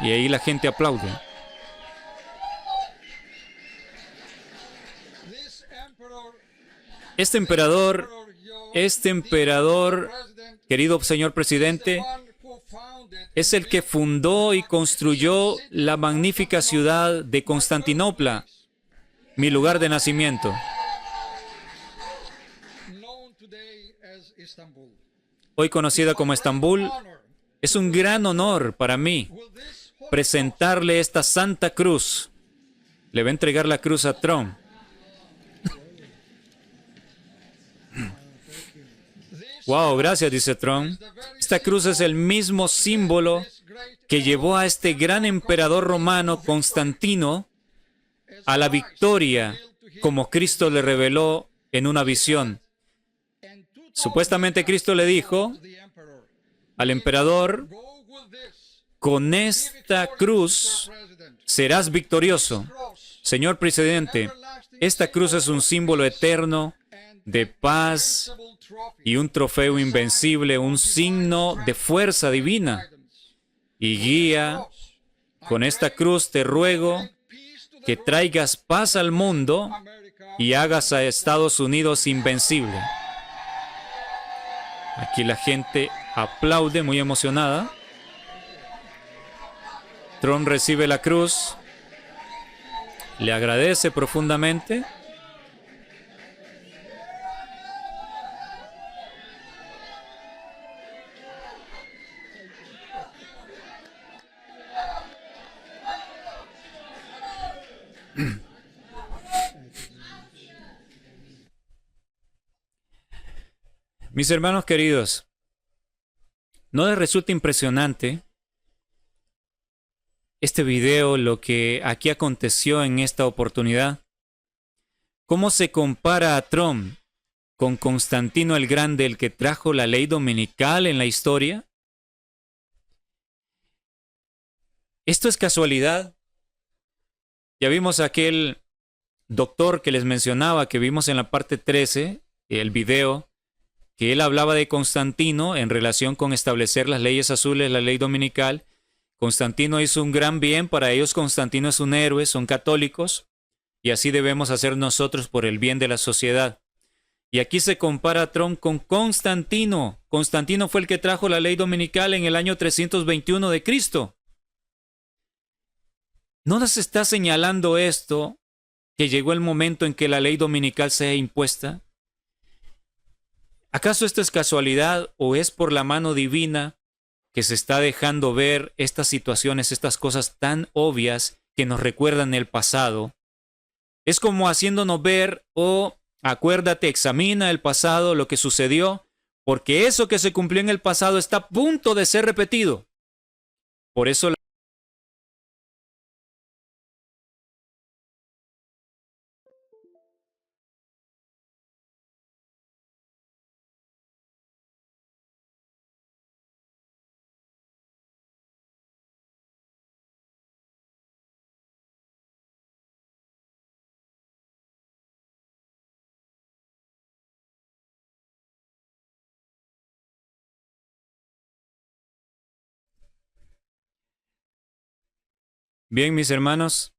Speaker 1: Y ahí la gente aplaude. Este emperador, querido señor presidente, es el que fundó y construyó la magnífica ciudad de Constantinopla, mi lugar de nacimiento. Hoy conocida como Estambul, es un gran honor para mí presentarle esta Santa Cruz. Le va a entregar la cruz a Trump. Wow, gracias, dice Trump. Esta cruz es el mismo símbolo que llevó a este gran emperador romano, Constantino, a la victoria, como Cristo le reveló en una visión. Supuestamente Cristo le dijo al emperador, con esta cruz serás victorioso. Señor presidente, esta cruz es un símbolo eterno de paz y un trofeo invencible, un signo de fuerza divina. Y guía, con esta cruz te ruego que traigas paz al mundo y hagas a Estados Unidos invencible. Aquí la gente aplaude muy emocionada. Trump recibe la cruz, le agradece profundamente. Mis hermanos queridos, ¿No les resulta impresionante este video, lo que aquí aconteció en esta oportunidad? ¿Cómo se compara a Trump con Constantino el Grande, el que trajo la ley dominical en la historia? ¿Esto es casualidad? Ya vimos aquel doctor que les mencionaba, que vimos en la parte 13, el video, que él hablaba de Constantino en relación con establecer las leyes azules, la ley dominical. Constantino hizo un gran bien, para ellos Constantino es un héroe, son católicos, y así debemos hacer nosotros por el bien de la sociedad. Y aquí se compara a Trump con Constantino. Constantino fue el que trajo la ley dominical en el año 321 de Cristo. ¿No nos está señalando esto, que llegó el momento en que la ley dominical sea impuesta? ¿Acaso esto es casualidad o es por la mano divina que se está dejando ver estas situaciones, estas cosas tan obvias que nos recuerdan el pasado? Es como haciéndonos ver, acuérdate, examina el pasado, lo que sucedió, porque eso que se cumplió en el pasado está a punto de ser repetido. Por eso bien, mis hermanos,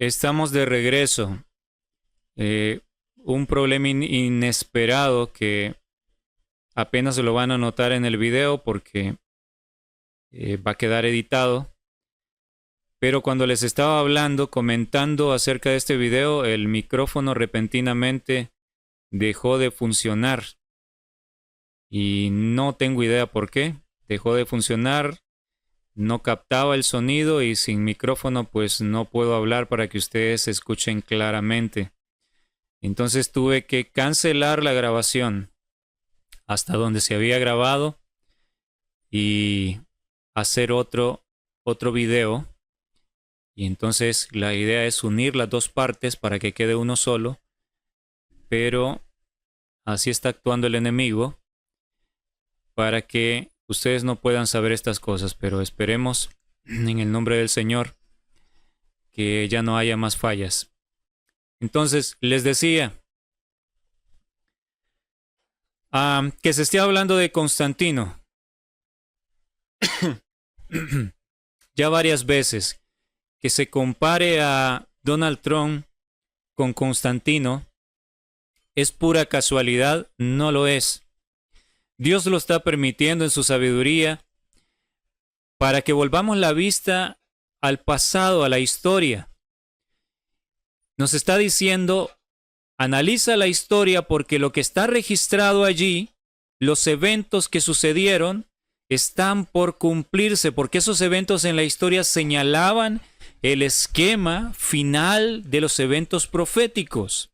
Speaker 1: estamos de regreso. Un problema inesperado que apenas lo van a notar en el video porque va a quedar editado. Pero cuando les estaba hablando, comentando acerca de este video, el micrófono repentinamente dejó de funcionar. Y no tengo idea por qué. Dejó de funcionar, no captaba el sonido y sin micrófono pues no puedo hablar para que ustedes escuchen claramente. Entonces tuve que cancelar la grabación hasta donde se había grabado y hacer otro video. Y entonces la idea es unir las dos partes para que quede uno solo. Pero así está actuando el enemigo para que ustedes no puedan saber estas cosas. Pero esperemos en el nombre del Señor que ya no haya más fallas. Entonces, les decía que se esté hablando de Constantino ya varias veces. Que se compare a Donald Trump con Constantino es pura casualidad, no lo es. Dios lo está permitiendo en su sabiduría para que volvamos la vista al pasado, a la historia. Nos está diciendo, analiza la historia porque lo que está registrado allí, los eventos que sucedieron, están por cumplirse, porque esos eventos en la historia señalaban el esquema final de los eventos proféticos.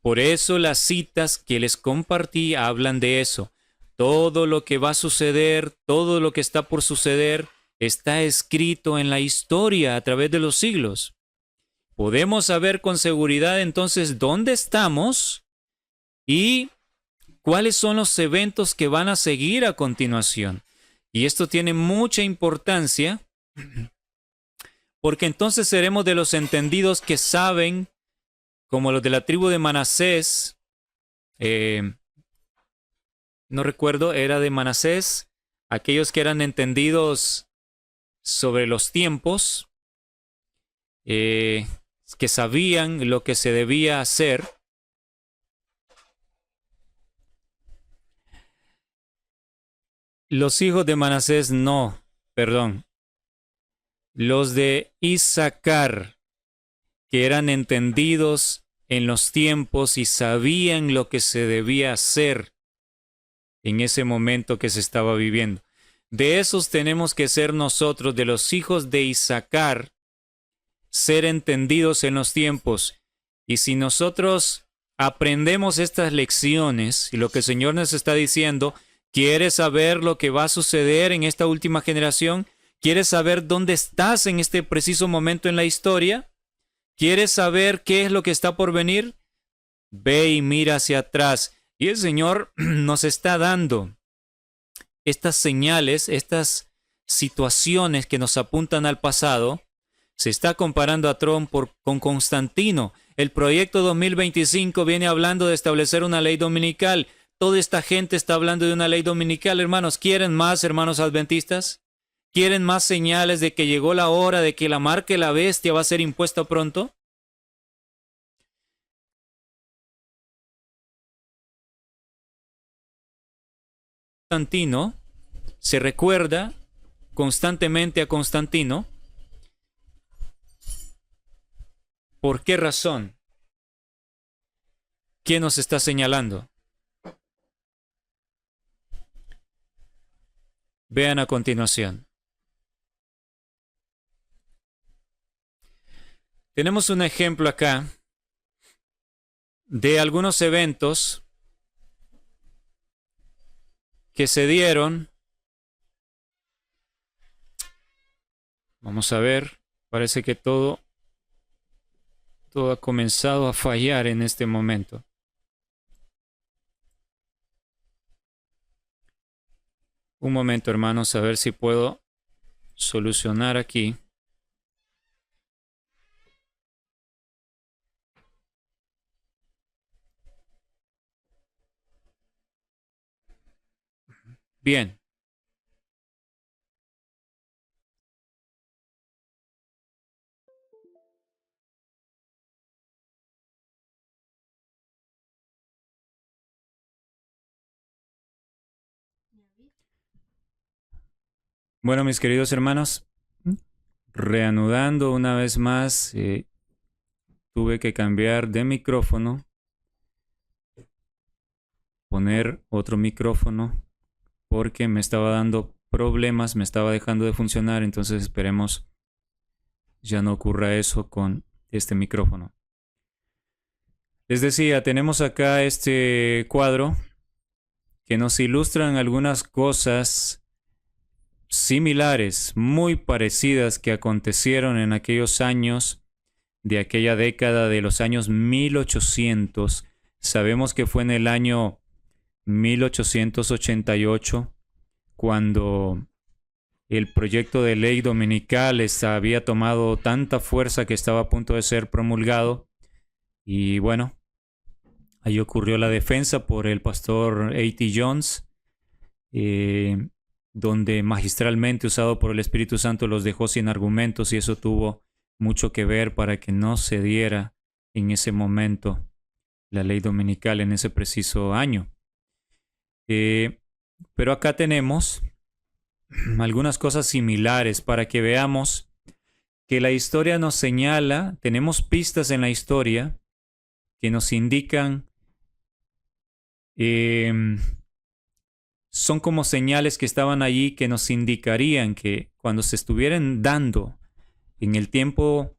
Speaker 1: Por eso las citas que les compartí hablan de eso. Todo lo que va a suceder, todo lo que está por suceder, está escrito en la historia a través de los siglos. Podemos saber con seguridad entonces dónde estamos y cuáles son los eventos que van a seguir a continuación. Y esto tiene mucha importancia porque entonces seremos de los entendidos que saben, como los de la tribu de Manasés, no recuerdo, era de Manasés, aquellos que eran entendidos sobre los tiempos, que sabían lo que se debía hacer. Los hijos de Manasés no, perdón. Los de Isaacar, que eran entendidos en los tiempos y sabían lo que se debía hacer en ese momento que se estaba viviendo. De esos tenemos que ser nosotros, de los hijos de Isaacar, ser entendidos en los tiempos. Y si nosotros aprendemos estas lecciones y lo que el Señor nos está diciendo, ¿Quieres saber lo que va a suceder en esta última generación? ¿Quieres saber dónde estás en este preciso momento en la historia? ¿Quieres saber qué es lo que está por venir? Ve y mira hacia atrás. Y el Señor nos está dando estas señales, estas situaciones que nos apuntan al pasado. Se está comparando a Trump con Constantino. El proyecto 2025 viene hablando de establecer una ley dominical. Toda esta gente está hablando de una ley dominical, hermanos. ¿Quieren más, hermanos adventistas? ¿Quieren más señales de que llegó la hora de que la marca de la bestia va a ser impuesta pronto? Constantino, se recuerda constantemente a Constantino. ¿Por qué razón? ¿Quién nos está señalando? Vean a continuación. Tenemos un ejemplo acá de algunos eventos que se dieron. Vamos a ver, parece que todo ha comenzado a fallar en este momento. Un momento, hermanos, a ver si puedo solucionar aquí. Bien. Bueno, mis queridos hermanos, reanudando una vez más, tuve que cambiar de micrófono, poner otro micrófono, porque me estaba dando problemas, me estaba dejando de funcionar, entonces esperemos ya no ocurra eso con este micrófono. Les decía, tenemos acá este cuadro que nos ilustran algunas cosas similares, muy parecidas que acontecieron en aquellos años de aquella década de los años 1800. Sabemos que fue en el año 1888 cuando el proyecto de ley dominical había tomado tanta fuerza que estaba a punto de ser promulgado. Y bueno, ahí ocurrió la defensa por el pastor A.T. Jones, donde magistralmente, usado por el Espíritu Santo, los dejó sin argumentos, y eso tuvo mucho que ver para que no se diera en ese momento la ley dominical en ese preciso año. Pero acá tenemos algunas cosas similares para que veamos que la historia nos señala, tenemos pistas en la historia que nos indican, son como señales que estaban allí que nos indicarían que cuando se estuvieran dando en el tiempo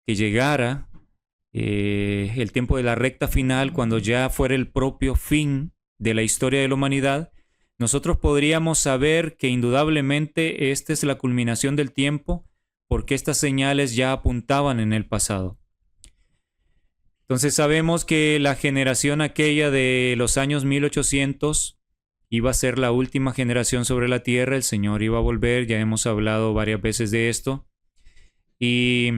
Speaker 1: que llegara, el tiempo de la recta final, cuando ya fuera el propio fin de la historia de la humanidad, nosotros podríamos saber que indudablemente esta es la culminación del tiempo, porque estas señales ya apuntaban en el pasado. Entonces sabemos que la generación aquella de los años 1800 iba a ser la última generación sobre la tierra. El Señor iba a volver, ya hemos hablado varias veces de esto. Y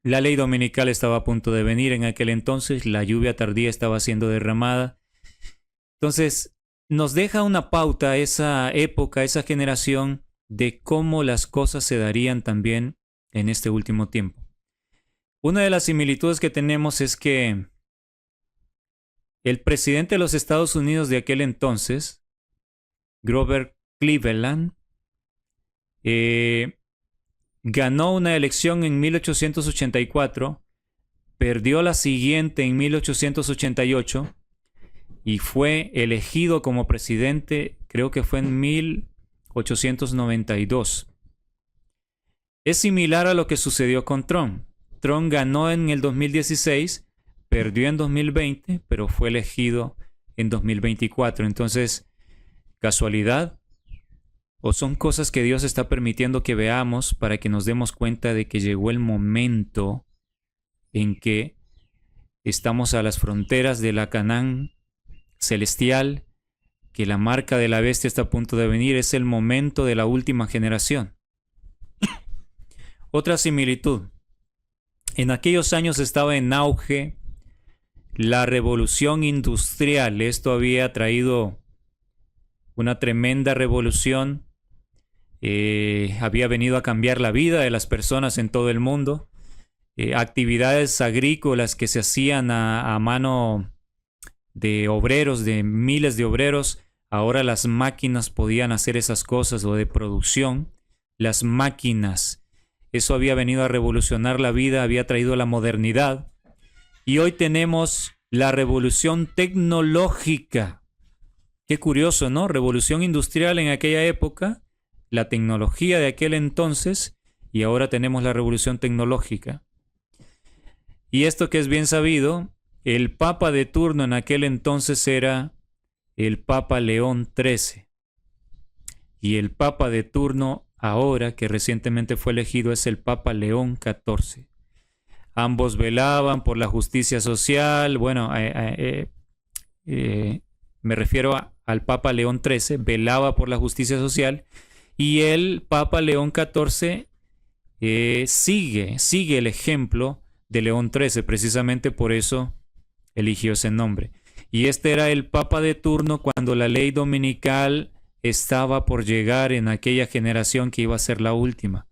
Speaker 1: la ley dominical estaba a punto de venir en aquel entonces, la lluvia tardía estaba siendo derramada. Entonces nos deja una pauta esa época, esa generación, de cómo las cosas se darían también en este último tiempo. Una de las similitudes que tenemos es que el presidente de los Estados Unidos de aquel entonces, Grover Cleveland, ganó una elección en 1884, perdió la siguiente en 1888 y fue elegido como presidente, creo que fue en 1892. Es similar a lo que sucedió con Trump. Trump ganó en el 2016, perdió en 2020, pero fue elegido en 2024. Entonces, ¿casualidad? ¿O son cosas que Dios está permitiendo que veamos para que nos demos cuenta de que llegó el momento en que estamos a las fronteras de la Canaán celestial, que la marca de la bestia está a punto de venir? Es el momento de la última generación. Otra similitud. En aquellos años estaba en auge la revolución industrial. Esto había traído una tremenda revolución. Había venido a cambiar la vida de las personas en todo el mundo. Actividades agrícolas que se hacían a mano de obreros, de miles de obreros, ahora las máquinas podían hacer esas cosas, o de producción. Las máquinas, eso había venido a revolucionar la vida, había traído la modernidad. Y hoy tenemos la revolución tecnológica. Qué curioso, ¿no? Revolución industrial en aquella época, la tecnología de aquel entonces, y ahora tenemos la revolución tecnológica. Y esto que es bien sabido, el papa de turno en aquel entonces era el Papa León XIII. Y el papa de turno ahora, que recientemente fue elegido, es el Papa León XIV. Ambos velaban por la justicia social. Bueno, me refiero al Papa León XIII, velaba por la justicia social, y el Papa León XIV sigue el ejemplo de León XIII, precisamente por eso eligió ese nombre. Y este era el Papa de turno cuando la ley dominical estaba por llegar en aquella generación que iba a ser la última.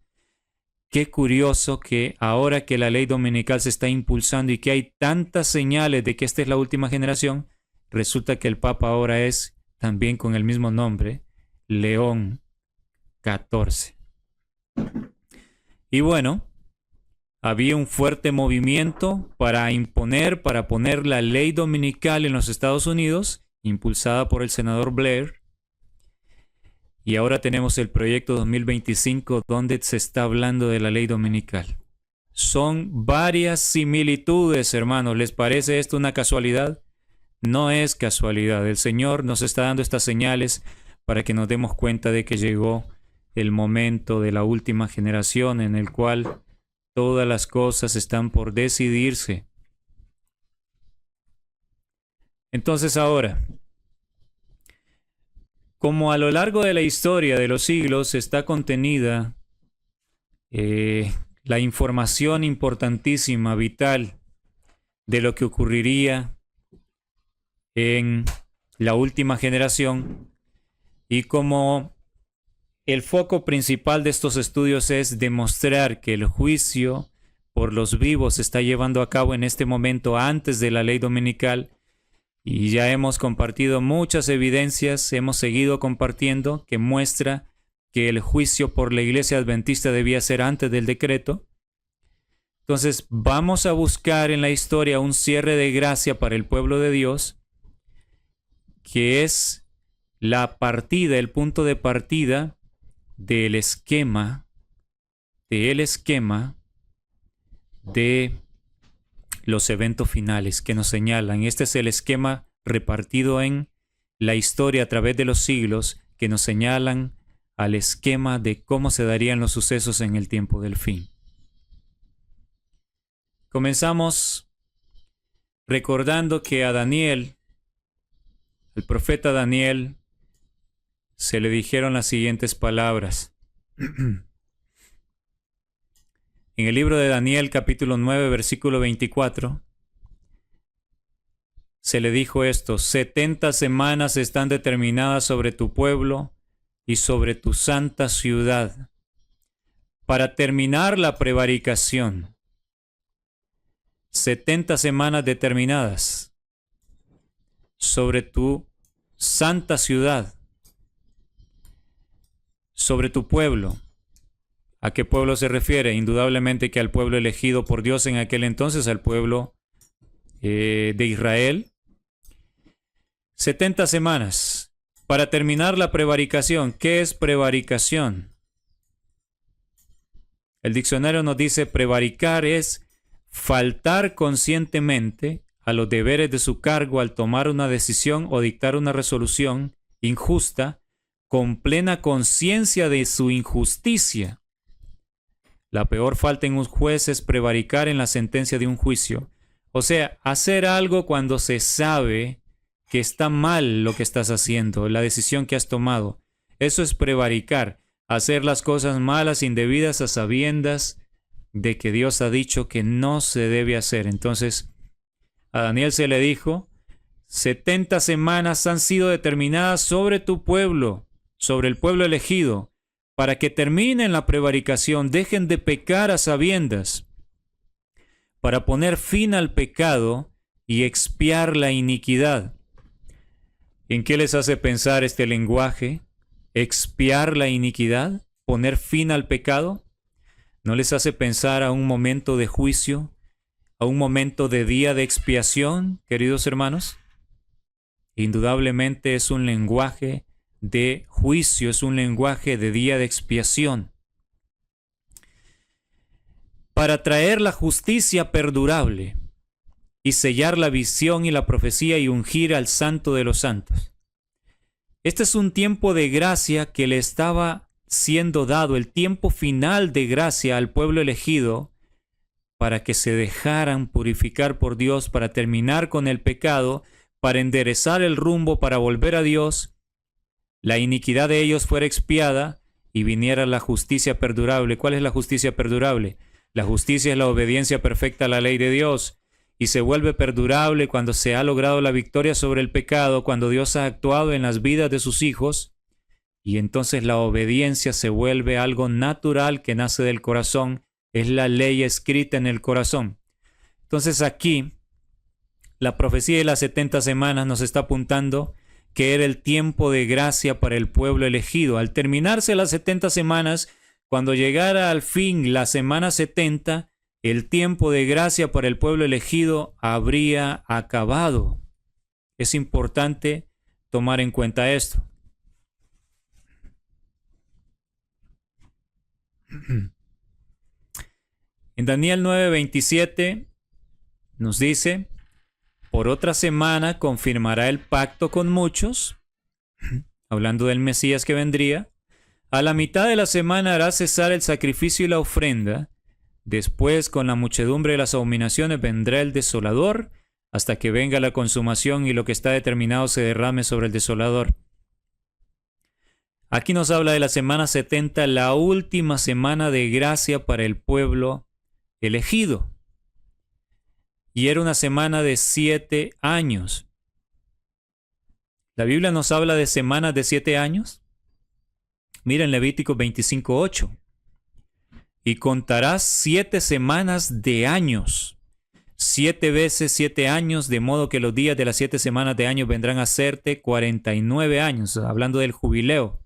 Speaker 1: Qué curioso que ahora que la ley dominical se está impulsando y que hay tantas señales de que esta es la última generación, resulta que el Papa ahora es también con el mismo nombre, León XIV. Y bueno, había un fuerte movimiento para poner la ley dominical en los Estados Unidos, impulsada por el senador Blair. Y ahora tenemos el proyecto 2025, donde se está hablando de la ley dominical. Son varias similitudes, hermanos. ¿Les parece esto una casualidad? No es casualidad. El Señor nos está dando estas señales para que nos demos cuenta de que llegó el momento de la última generación, en el cual todas las cosas están por decidirse. Entonces ahora, como a lo largo de la historia de los siglos está contenida la información importantísima, vital, de lo que ocurriría en la última generación, y como el foco principal de estos estudios es demostrar que el juicio por los vivos se está llevando a cabo en este momento antes de la ley dominical, y ya hemos compartido muchas evidencias, hemos seguido compartiendo, que muestra que el juicio por la iglesia adventista debía ser antes del decreto. Entonces vamos a buscar en la historia un cierre de gracia para el pueblo de Dios, que es la partida, el punto de partida del esquema de los eventos finales que nos señalan. Este es el esquema repartido en la historia a través de los siglos, que nos señalan al esquema de cómo se darían los sucesos en el tiempo del fin. Comenzamos recordando que a Daniel, el profeta Daniel, se le dijeron las siguientes palabras. En el libro de Daniel, capítulo 9, versículo 24, se le dijo esto: 70 semanas están determinadas sobre tu pueblo y sobre tu santa ciudad, para terminar la prevaricación. 70 semanas determinadas sobre tu santa ciudad, sobre tu pueblo. ¿A qué pueblo se refiere? Indudablemente que al pueblo elegido por Dios en aquel entonces, al pueblo de Israel. 70 semanas para terminar la prevaricación. ¿Qué es prevaricación? El diccionario nos dice: prevaricar es faltar conscientemente a los deberes de su cargo al tomar una decisión o dictar una resolución injusta con plena conciencia de su injusticia. La peor falta en un juez es prevaricar en la sentencia de un juicio. O sea, hacer algo cuando se sabe que está mal lo que estás haciendo, la decisión que has tomado. Eso es prevaricar, hacer las cosas malas, indebidas, a sabiendas de que Dios ha dicho que no se debe hacer. Entonces, a Daniel se le dijo, 70 semanas han sido determinadas sobre tu pueblo, sobre el pueblo elegido, para que terminen la prevaricación, dejen de pecar a sabiendas, para poner fin al pecado y expiar la iniquidad. ¿En qué les hace pensar este lenguaje? ¿Expiar la iniquidad? ¿Poner fin al pecado? ¿No les hace pensar a un momento de juicio? ¿A un momento de día de expiación, queridos hermanos? Indudablemente es un lenguaje de juicio, es un lenguaje de día de expiación. Para traer la justicia perdurable y sellar la visión y la profecía y ungir al Santo de los Santos. Este es un tiempo de gracia que le estaba siendo dado, el tiempo final de gracia al pueblo elegido, para que se dejaran purificar por Dios, para terminar con el pecado, para enderezar el rumbo, para volver a Dios, la iniquidad de ellos fuera expiada y viniera la justicia perdurable. ¿Cuál es la justicia perdurable? La justicia es la obediencia perfecta a la ley de Dios y se vuelve perdurable cuando se ha logrado la victoria sobre el pecado, cuando Dios ha actuado en las vidas de sus hijos, y entonces la obediencia se vuelve algo natural que nace del corazón. Es la ley escrita en el corazón. Entonces aquí, la profecía de las 70 semanas nos está apuntando que era el tiempo de gracia para el pueblo elegido. Al terminarse las 70 semanas, cuando llegara al fin la semana 70, el tiempo de gracia para el pueblo elegido habría acabado. Es importante tomar en cuenta esto. En Daniel 9:27 nos dice, por otra semana confirmará el pacto con muchos, hablando del Mesías que vendría. A la mitad de la semana hará cesar el sacrificio y la ofrenda. Después, con la muchedumbre de las abominaciones, vendrá el desolador, hasta que venga la consumación y lo que está determinado se derrame sobre el desolador. Aquí nos habla de la semana 70, la última semana de gracia para el pueblo elegido. Y era una semana de 7 años. ¿La Biblia nos habla de semanas de 7 años? Miren Levítico 25:8. Y contarás 7 semanas de años. 7 veces 7 años, de modo que los días de las 7 semanas de años vendrán a serte 49 años, hablando del jubileo.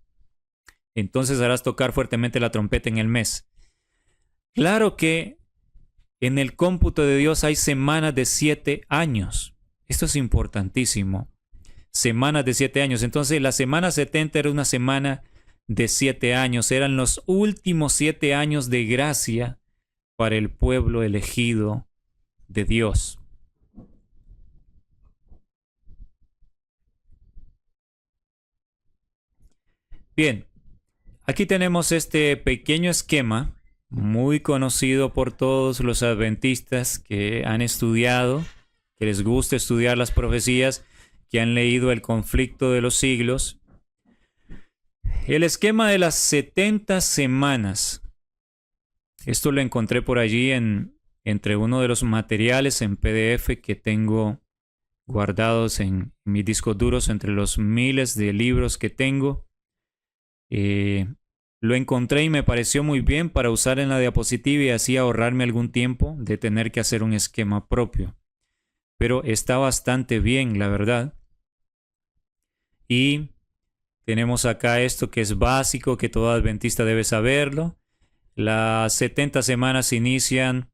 Speaker 1: Entonces harás tocar fuertemente la trompeta en el mes. Claro que en el cómputo de Dios hay semanas de 7 años. Esto es importantísimo. Semanas de 7 años. Entonces la semana 70 era una semana de 7 años. Eran los últimos 7 años de gracia para el pueblo elegido de Dios. Bien, aquí tenemos este pequeño esquema muy conocido por todos los adventistas que han estudiado, que les gusta estudiar las profecías, que han leído El conflicto de los siglos. El esquema de las 70 semanas. Esto lo encontré por allí entre uno de los materiales en PDF que tengo guardados en mis discos duros, entre los miles de libros que tengo. Lo encontré y me pareció muy bien para usar en la diapositiva y así ahorrarme algún tiempo de tener que hacer un esquema propio. Pero está bastante bien, la verdad. Y tenemos acá esto que es básico, que todo adventista debe saberlo. Las 70 semanas inician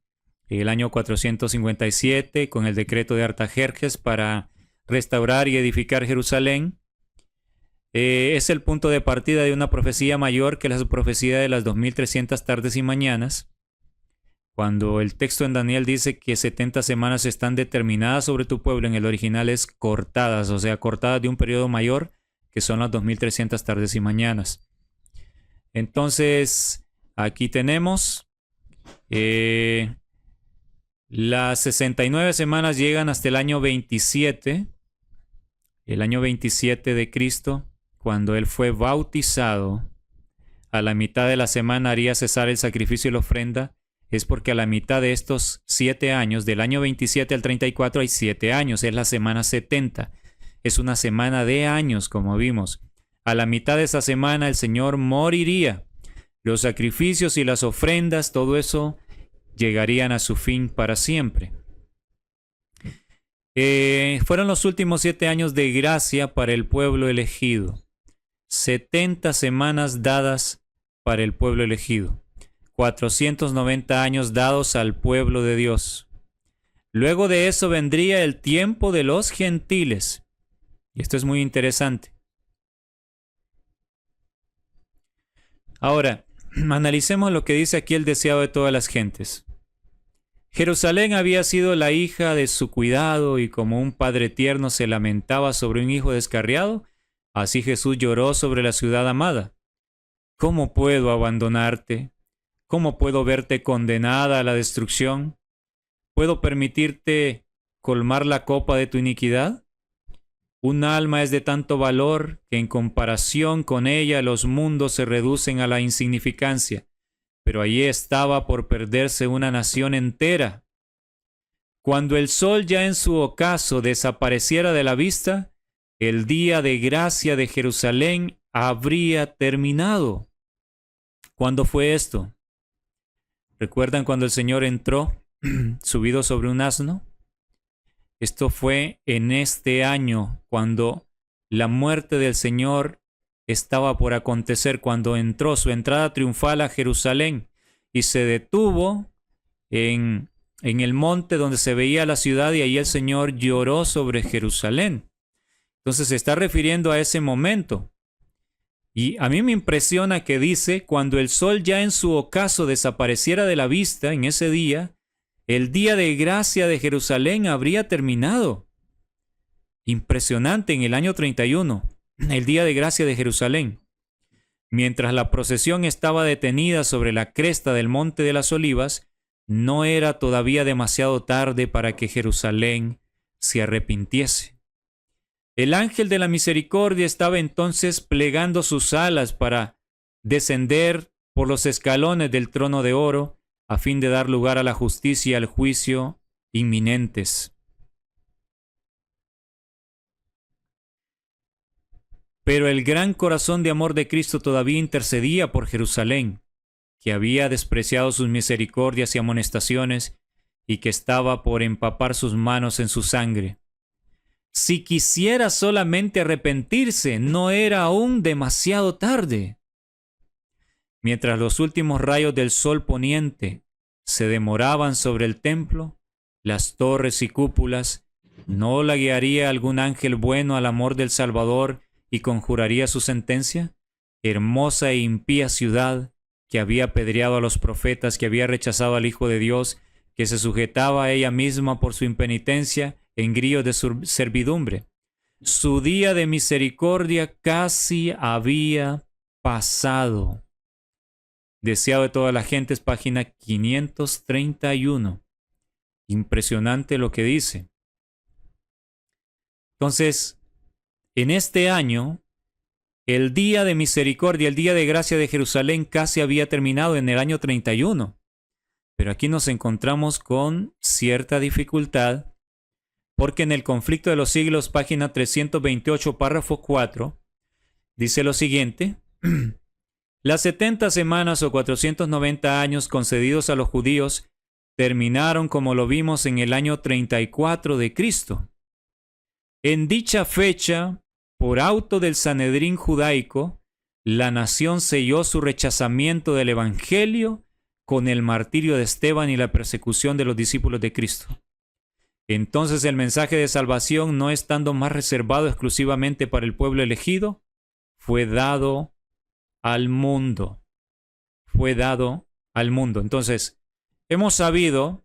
Speaker 1: el año 457 con el decreto de Artajerjes para restaurar y edificar Jerusalén. Es el punto de partida de una profecía mayor que la profecía de las 2300 tardes y mañanas, Cuando el texto en Daniel dice que 70 semanas están determinadas sobre tu pueblo, en el original es cortadas, o sea, cortadas de un periodo mayor, que son las 2300 tardes y mañanas. Entonces, aquí tenemos las 69 semanas llegan hasta el año 27 de Cristo, cuando él fue bautizado. A la mitad de la semana haría cesar el sacrificio y la ofrenda. Es porque a la mitad de estos 7 años, del año 27 al 34, hay 7 años, es la semana 70. Es una semana de años, como vimos. A la mitad de esa semana el Señor moriría. Los sacrificios y las ofrendas, todo eso llegarían a su fin para siempre. Fueron los últimos 7 años de gracia para el pueblo elegido. 70 semanas dadas para el pueblo elegido. 490 años dados al pueblo de Dios. Luego de eso vendría el tiempo de los gentiles. Y esto es muy interesante. Ahora, analicemos lo que dice aquí el deseado de todas las gentes. Jerusalén había sido la hija de su cuidado, y como un padre tierno se lamentaba sobre un hijo descarriado, así Jesús lloró sobre la ciudad amada. ¿Cómo puedo abandonarte? ¿Cómo puedo verte condenada a la destrucción? ¿Puedo permitirte colmar la copa de tu iniquidad? Un alma es de tanto valor que en comparación con ella los mundos se reducen a la insignificancia, pero allí estaba por perderse una nación entera. Cuando el sol ya en su ocaso desapareciera de la vista, el día de gracia de Jerusalén habría terminado. ¿Cuándo fue esto? ¿Recuerdan cuando el Señor entró subido sobre un asno? Esto fue en este año, cuando la muerte del Señor estaba por acontecer, cuando entró su entrada triunfal a Jerusalén y se detuvo en el monte donde se veía la ciudad, y ahí el Señor lloró sobre Jerusalén. Entonces se está refiriendo a ese momento. Y a mí me impresiona que dice, cuando el sol ya en su ocaso desapareciera de la vista, en ese día, el día de gracia de Jerusalén habría terminado. Impresionante, en el año 31, el día de gracia de Jerusalén. Mientras la procesión estaba detenida sobre la cresta del Monte de las Olivas, no era todavía demasiado tarde para que Jerusalén se arrepintiese. El ángel de la misericordia estaba entonces plegando sus alas para descender por los escalones del trono de oro, a fin de dar lugar a la justicia y al juicio inminentes. Pero el gran corazón de amor de Cristo todavía intercedía por Jerusalén, que había despreciado sus misericordias y amonestaciones, y que estaba por empapar sus manos en su sangre. Si quisiera solamente arrepentirse, no era aún demasiado tarde. Mientras los últimos rayos del sol poniente se demoraban sobre el templo, las torres y cúpulas, ¿no la guiaría algún ángel bueno al amor del Salvador y conjuraría su sentencia? Hermosa e impía ciudad, que había apedreado a los profetas, que había rechazado al Hijo de Dios, que se sujetaba a ella misma por su impenitencia en grillos de servidumbre. Su día de misericordia casi había pasado. Deseado de todas las gentes, página 531. Impresionante lo que dice. Entonces, en este año, el día de misericordia, el día de gracia de Jerusalén casi había terminado en el año 31. Pero aquí nos encontramos con cierta dificultad, porque en el conflicto de los siglos, página 328, párrafo 4, dice lo siguiente: las 70 semanas o 490 años concedidos a los judíos terminaron, como lo vimos, en el año 34 de Cristo. En dicha fecha, por auto del Sanedrín judaico, la nación selló su rechazamiento del Evangelio con el martirio de Esteban y la persecución de los discípulos de Cristo. Entonces el mensaje de salvación, no estando más reservado exclusivamente para el pueblo elegido, fue dado al mundo. Fue dado al mundo. Entonces, hemos sabido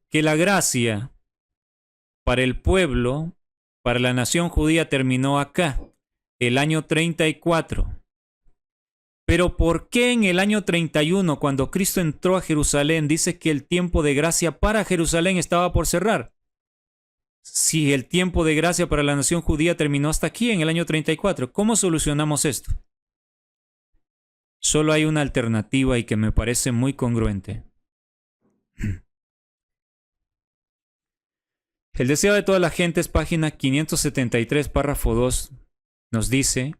Speaker 1: que la gracia para el pueblo, para la nación judía, terminó acá, el año 34. Pero ¿por qué en el año 31, cuando Cristo entró a Jerusalén, dice que el tiempo de gracia para Jerusalén estaba por cerrar? Si el tiempo de gracia para la nación judía terminó hasta aquí, en el año 34, ¿cómo solucionamos esto? Solo hay una alternativa y que me parece muy congruente. El deseo de toda la gente es página 573, párrafo 2, nos dice: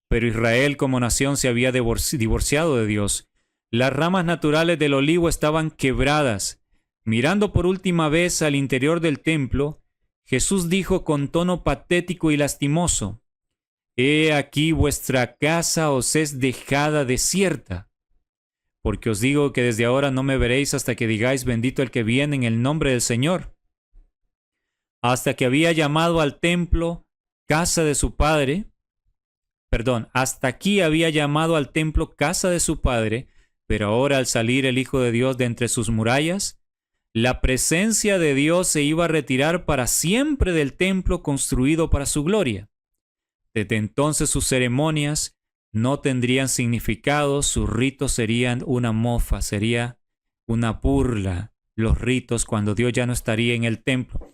Speaker 1: pero Israel como nación se había divorciado de Dios. Las ramas naturales del olivo estaban quebradas. Mirando por última vez al interior del templo, Jesús dijo con tono patético y lastimoso: He aquí vuestra casa os es dejada desierta. Porque os digo que desde ahora no me veréis hasta que digáis bendito el que viene en el nombre del Señor. Hasta que había llamado al templo casa de su padre, hasta aquí había llamado al templo casa de su padre, pero ahora al salir el Hijo de Dios de entre sus murallas, la presencia de Dios se iba a retirar para siempre del templo construido para su gloria. Desde entonces sus ceremonias no tendrían significado, sus ritos serían una mofa, sería una burla, los ritos cuando Dios ya no estaría en el templo.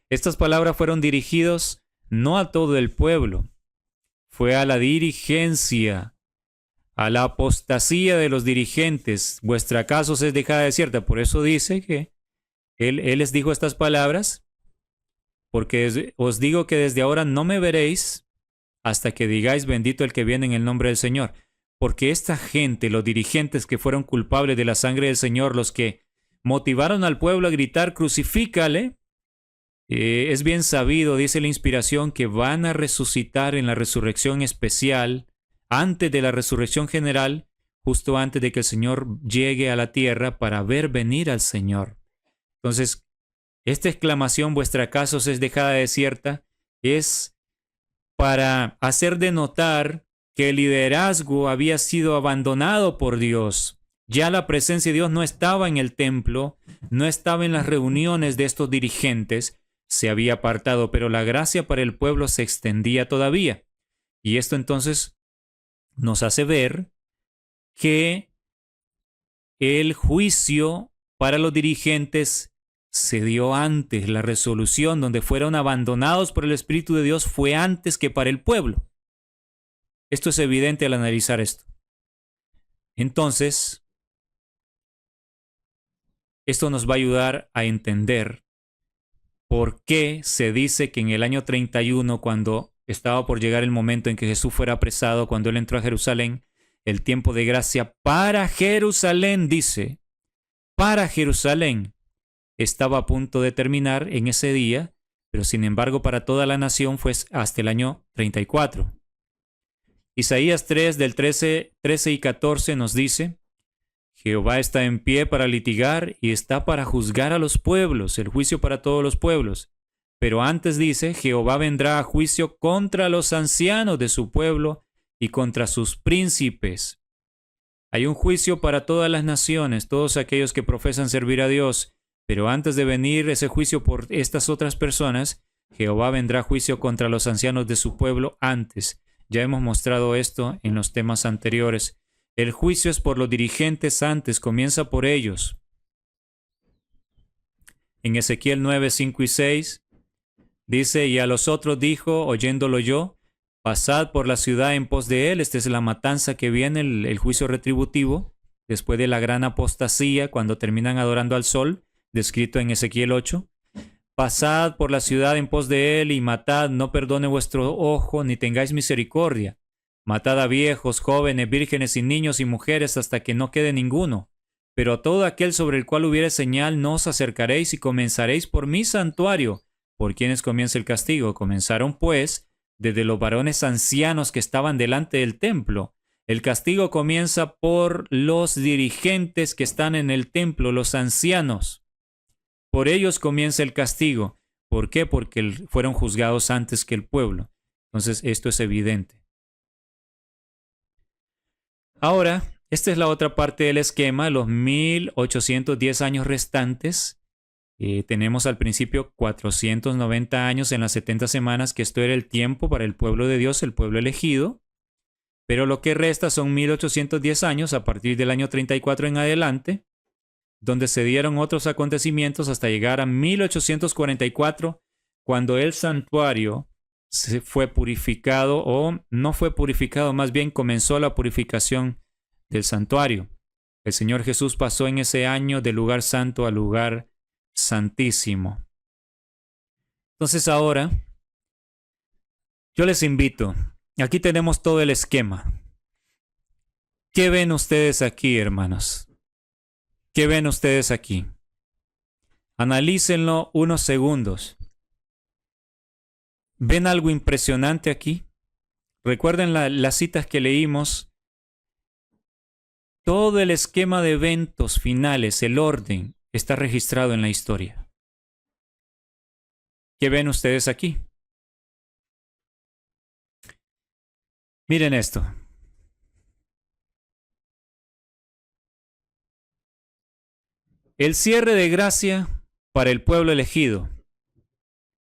Speaker 1: Estas palabras fueron dirigidas no a todo el pueblo, fue a la dirigencia, a la apostasía de los dirigentes. Vuestra casa os es dejada desierta. Por eso dice que él les dijo estas palabras, porque os digo que desde ahora no me veréis hasta que digáis bendito el que viene en el nombre del Señor. Porque esta gente, los dirigentes que fueron culpables de la sangre del Señor, los que motivaron al pueblo a gritar crucifícale, es bien sabido, dice la inspiración, que van a resucitar en la resurrección especial, antes de la resurrección general, justo antes de que el Señor llegue a la tierra para ver venir al Señor. Entonces, esta exclamación, vuestra casa os es dejada desierta, es para hacer de notar que el liderazgo había sido abandonado por Dios. Ya la presencia de Dios no estaba en el templo, no estaba en las reuniones de estos dirigentes, se había apartado, pero la gracia para el pueblo se extendía todavía. Y esto entonces nos hace ver que el juicio para los dirigentes se dio antes. La resolución donde fueron abandonados por el Espíritu de Dios fue antes que para el pueblo. Esto es evidente al analizar esto. Entonces, esto nos va a ayudar a entender por qué se dice que en el año 31, cuando estaba por llegar el momento en que Jesús fuera apresado, cuando él entró a Jerusalén, el tiempo de gracia para Jerusalén, dice, para Jerusalén, estaba a punto de terminar en ese día, pero sin embargo para toda la nación fue hasta el año 34. Isaías 3 del 13 y 14 nos dice: Jehová está en pie para litigar y está para juzgar a los pueblos, el juicio para todos los pueblos. Pero antes dice: Jehová vendrá a juicio contra los ancianos de su pueblo y contra sus príncipes. Hay un juicio para todas las naciones, todos aquellos que profesan servir a Dios. Pero antes de venir ese juicio por estas otras personas, Jehová vendrá a juicio contra los ancianos de su pueblo antes. Ya hemos mostrado esto en los temas anteriores. El juicio es por los dirigentes antes, comienza por ellos. En Ezequiel 9, 5 y 6 dice: y a los otros dijo, oyéndolo yo, pasad por la ciudad en pos de él. Esta es la matanza que viene, el juicio retributivo, después de la gran apostasía, cuando terminan adorando al sol, descrito en Ezequiel 8. Pasad por la ciudad en pos de él y matad, no perdone vuestro ojo, ni tengáis misericordia. Matad a viejos, jóvenes, vírgenes y niños y mujeres hasta que no quede ninguno. Pero a todo aquel sobre el cual hubiere señal no os acercaréis y comenzaréis por mi santuario. ¿Por quienes comienza el castigo? Comenzaron pues desde los varones ancianos que estaban delante del templo. El castigo comienza por los dirigentes que están en el templo, los ancianos. Por ellos comienza el castigo. ¿Por qué? Porque fueron juzgados antes que el pueblo. Entonces esto es evidente. Ahora, Esta es la otra parte del esquema, los 1810 años restantes. Tenemos al principio 490 años en las 70 semanas, que esto era el tiempo para el pueblo de Dios, el pueblo elegido. Pero lo que resta son 1810 años a partir del año 34 en adelante, donde se dieron otros acontecimientos hasta llegar a 1844, cuando el santuario se fue purificado, o no fue purificado, más bien comenzó la purificación del santuario. El Señor Jesús pasó en ese año del lugar santo al lugar santísimo. Entonces ahora, yo les invito, aquí tenemos todo el esquema. ¿Qué ven ustedes aquí, hermanos? ¿Qué ven ustedes aquí? Analícenlo unos segundos. ¿Ven algo impresionante aquí? Recuerden las citas que leímos. Todo el esquema de eventos finales, el orden, está registrado en la historia. ¿Qué ven ustedes aquí? Miren esto. El cierre de gracia para el pueblo elegido,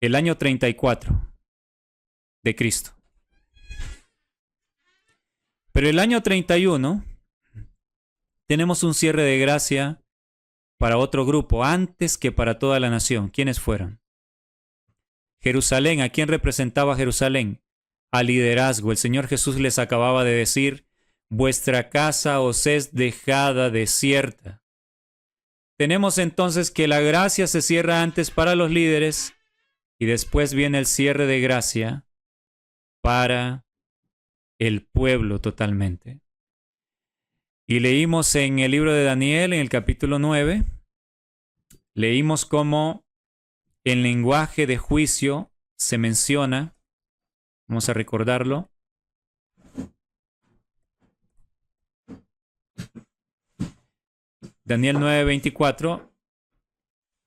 Speaker 1: el año 34 de Cristo. Pero el año 31 tenemos un cierre de gracia para otro grupo, antes que para toda la nación. ¿Quiénes fueron? Jerusalén. ¿A quién representaba Jerusalén? Al liderazgo. El Señor Jesús les acababa de decir: vuestra casa os es dejada desierta. Tenemos entonces que la gracia se cierra antes para los líderes y después viene el cierre de gracia para el pueblo totalmente. Y leímos en el libro de Daniel, en el capítulo 9, leímos cómo en lenguaje de juicio se menciona, vamos a recordarlo, Daniel 9:24,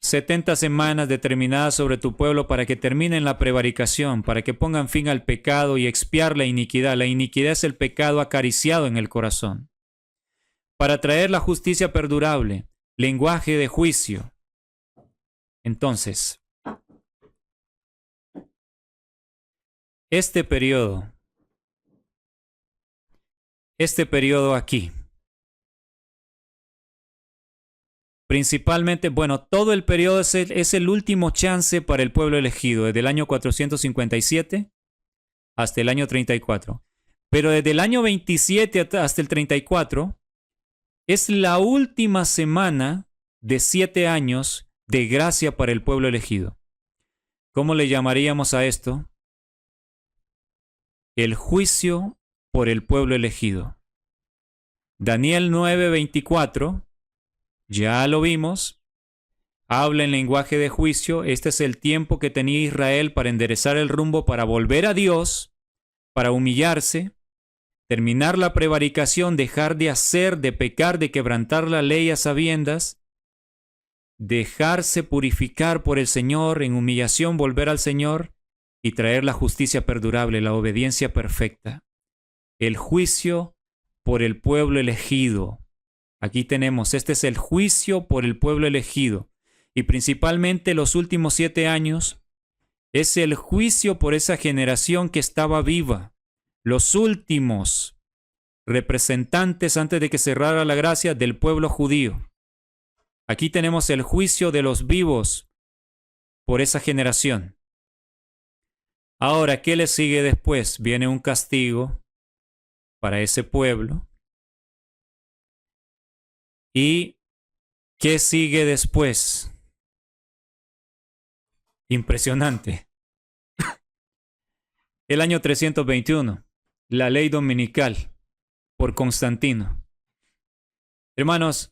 Speaker 1: 70 semanas determinadas sobre tu pueblo para que terminen la prevaricación, para que pongan fin al pecado y expiar la iniquidad. La iniquidad es el pecado acariciado en el corazón. Para traer la justicia perdurable, lenguaje de juicio. Entonces, este periodo aquí, principalmente, bueno, todo el periodo es el último chance para el pueblo elegido, desde el año 457 hasta el año 34. Pero desde el año 27 hasta el 34 es la última semana de 7 años de gracia para el pueblo elegido. ¿Cómo le llamaríamos a esto? El juicio por el pueblo elegido. Daniel 9:24, ya lo vimos, habla en lenguaje de juicio. Este es el tiempo que tenía Israel para enderezar el rumbo, para volver a Dios, para humillarse, terminar la prevaricación, dejar de hacer, de pecar, de quebrantar la ley a sabiendas, dejarse purificar por el Señor, en humillación volver al Señor y traer la justicia perdurable, la obediencia perfecta. El juicio por el pueblo elegido. Aquí tenemos, este es el juicio por el pueblo elegido. Y principalmente los últimos 7 años es el juicio por esa generación que estaba viva. Los últimos representantes antes de que cerrara la gracia del pueblo judío. Aquí tenemos el juicio de los vivos por esa generación. Ahora, ¿qué le sigue después? Viene un castigo para ese pueblo. ¿Y qué sigue después? Impresionante. El año 321, la ley dominical por Constantino. Hermanos,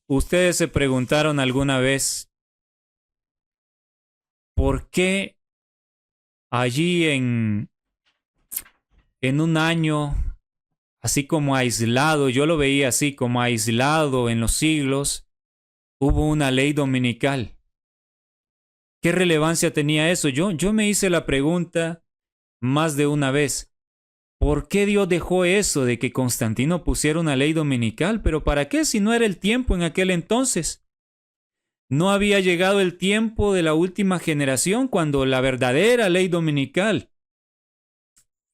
Speaker 1: ¿ustedes se preguntaron alguna vez por qué allí en un año, así como aislado, yo lo veía así como aislado en los siglos, hubo una ley dominical? ¿Qué relevancia tenía eso? Yo me hice la pregunta más de una vez. ¿Por qué Dios dejó eso de que Constantino pusiera una ley dominical? ¿Pero para qué si no era el tiempo en aquel entonces? No había llegado el tiempo de la última generación cuando la verdadera ley dominical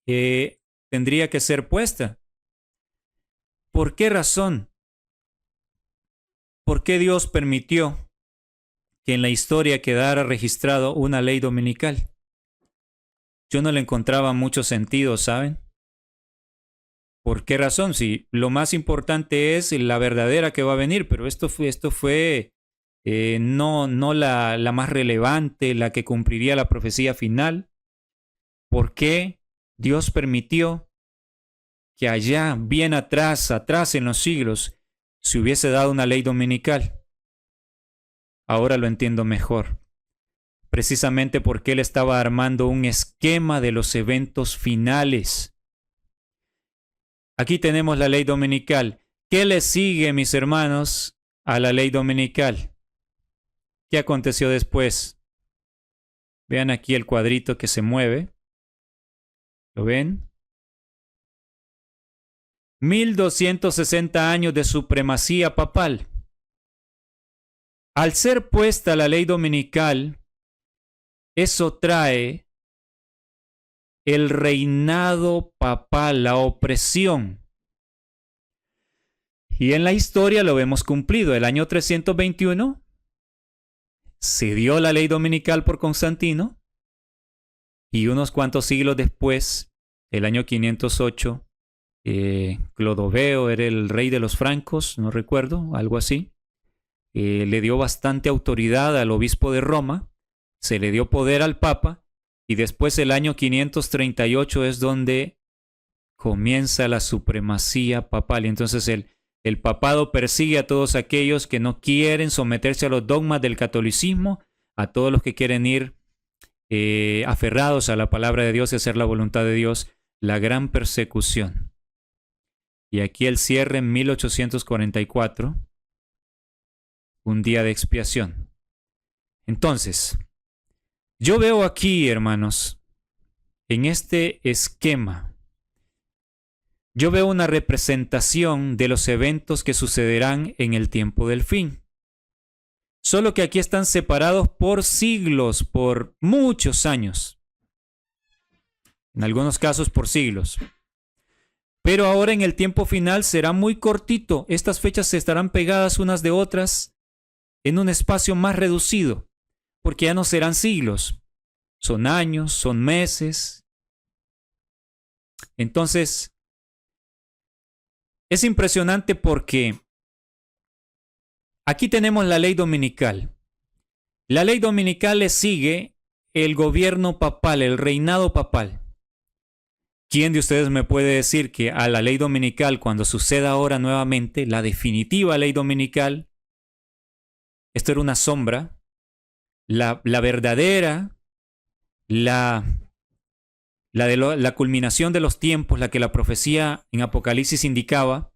Speaker 1: tendría que ser puesta. ¿Por qué razón? ¿Por qué Dios permitió que en la historia quedara registrado una ley dominical? Yo no le encontraba mucho sentido, ¿saben? ¿Por qué razón? Si lo más importante es la verdadera que va a venir, pero esto fue no la más relevante, la que cumpliría la profecía final. ¿Por qué Dios permitió que allá, bien atrás en los siglos, se hubiese dado una ley dominical? Ahora lo entiendo mejor. Precisamente porque Él estaba armando un esquema de los eventos finales. Aquí tenemos la ley dominical. ¿Qué le sigue, mis hermanos, a la ley dominical? ¿Qué aconteció después? Vean aquí el cuadrito que se mueve. ¿Lo ven? 1260 años de supremacía papal. Al ser puesta la ley dominical, eso trae el reinado papal, la opresión. Y en la historia lo vemos cumplido. El año 321 se dio la ley dominical por Constantino y unos cuantos siglos después, el año 508, Clodoveo era el rey de los francos, no recuerdo, algo así. Le dio bastante autoridad al obispo de Roma, se le dio poder al papa. Y después el año 538 es donde comienza la supremacía papal. Y entonces el papado persigue a todos aquellos que no quieren someterse a los dogmas del catolicismo, a todos los que quieren ir aferrados a la palabra de Dios y hacer la voluntad de Dios, la gran persecución. Y aquí el cierre en 1844, un día de expiación. Entonces, yo veo aquí, hermanos, en este esquema, yo veo una representación de los eventos que sucederán en el tiempo del fin. Solo que aquí están separados por siglos, por muchos años. En algunos casos por siglos. Pero ahora en el tiempo final será muy cortito. Estas fechas se estarán pegadas unas de otras en un espacio más reducido. Porque ya no serán siglos, son años, son meses. Entonces, es impresionante porque aquí tenemos la ley dominical. La ley dominical le sigue el gobierno papal, el reinado papal. ¿Quién de ustedes me puede decir que a la ley dominical, cuando suceda ahora nuevamente, la definitiva ley dominical, esto era una sombra? La verdadera, la culminación de los tiempos, la que la profecía en Apocalipsis indicaba,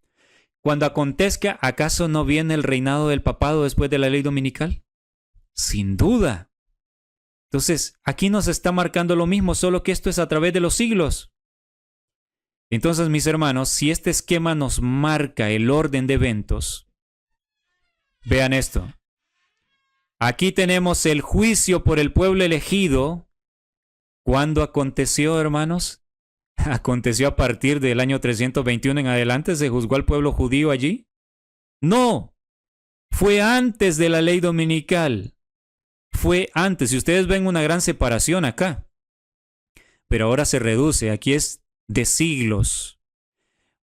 Speaker 1: cuando acontezca, ¿acaso no viene el reinado del papado después de la ley dominical? Sin duda. Entonces, aquí nos está marcando lo mismo, solo que esto es a través de los siglos. Entonces, mis hermanos, si este esquema nos marca el orden de eventos, vean esto. Aquí tenemos el juicio por el pueblo elegido. ¿Cuándo aconteció, hermanos? ¿Aconteció a partir del año 321 en adelante? ¿Se juzgó al pueblo judío allí? No, fue antes de la ley dominical. Fue antes. Y ustedes ven una gran separación acá. Pero ahora se reduce. Aquí es de siglos.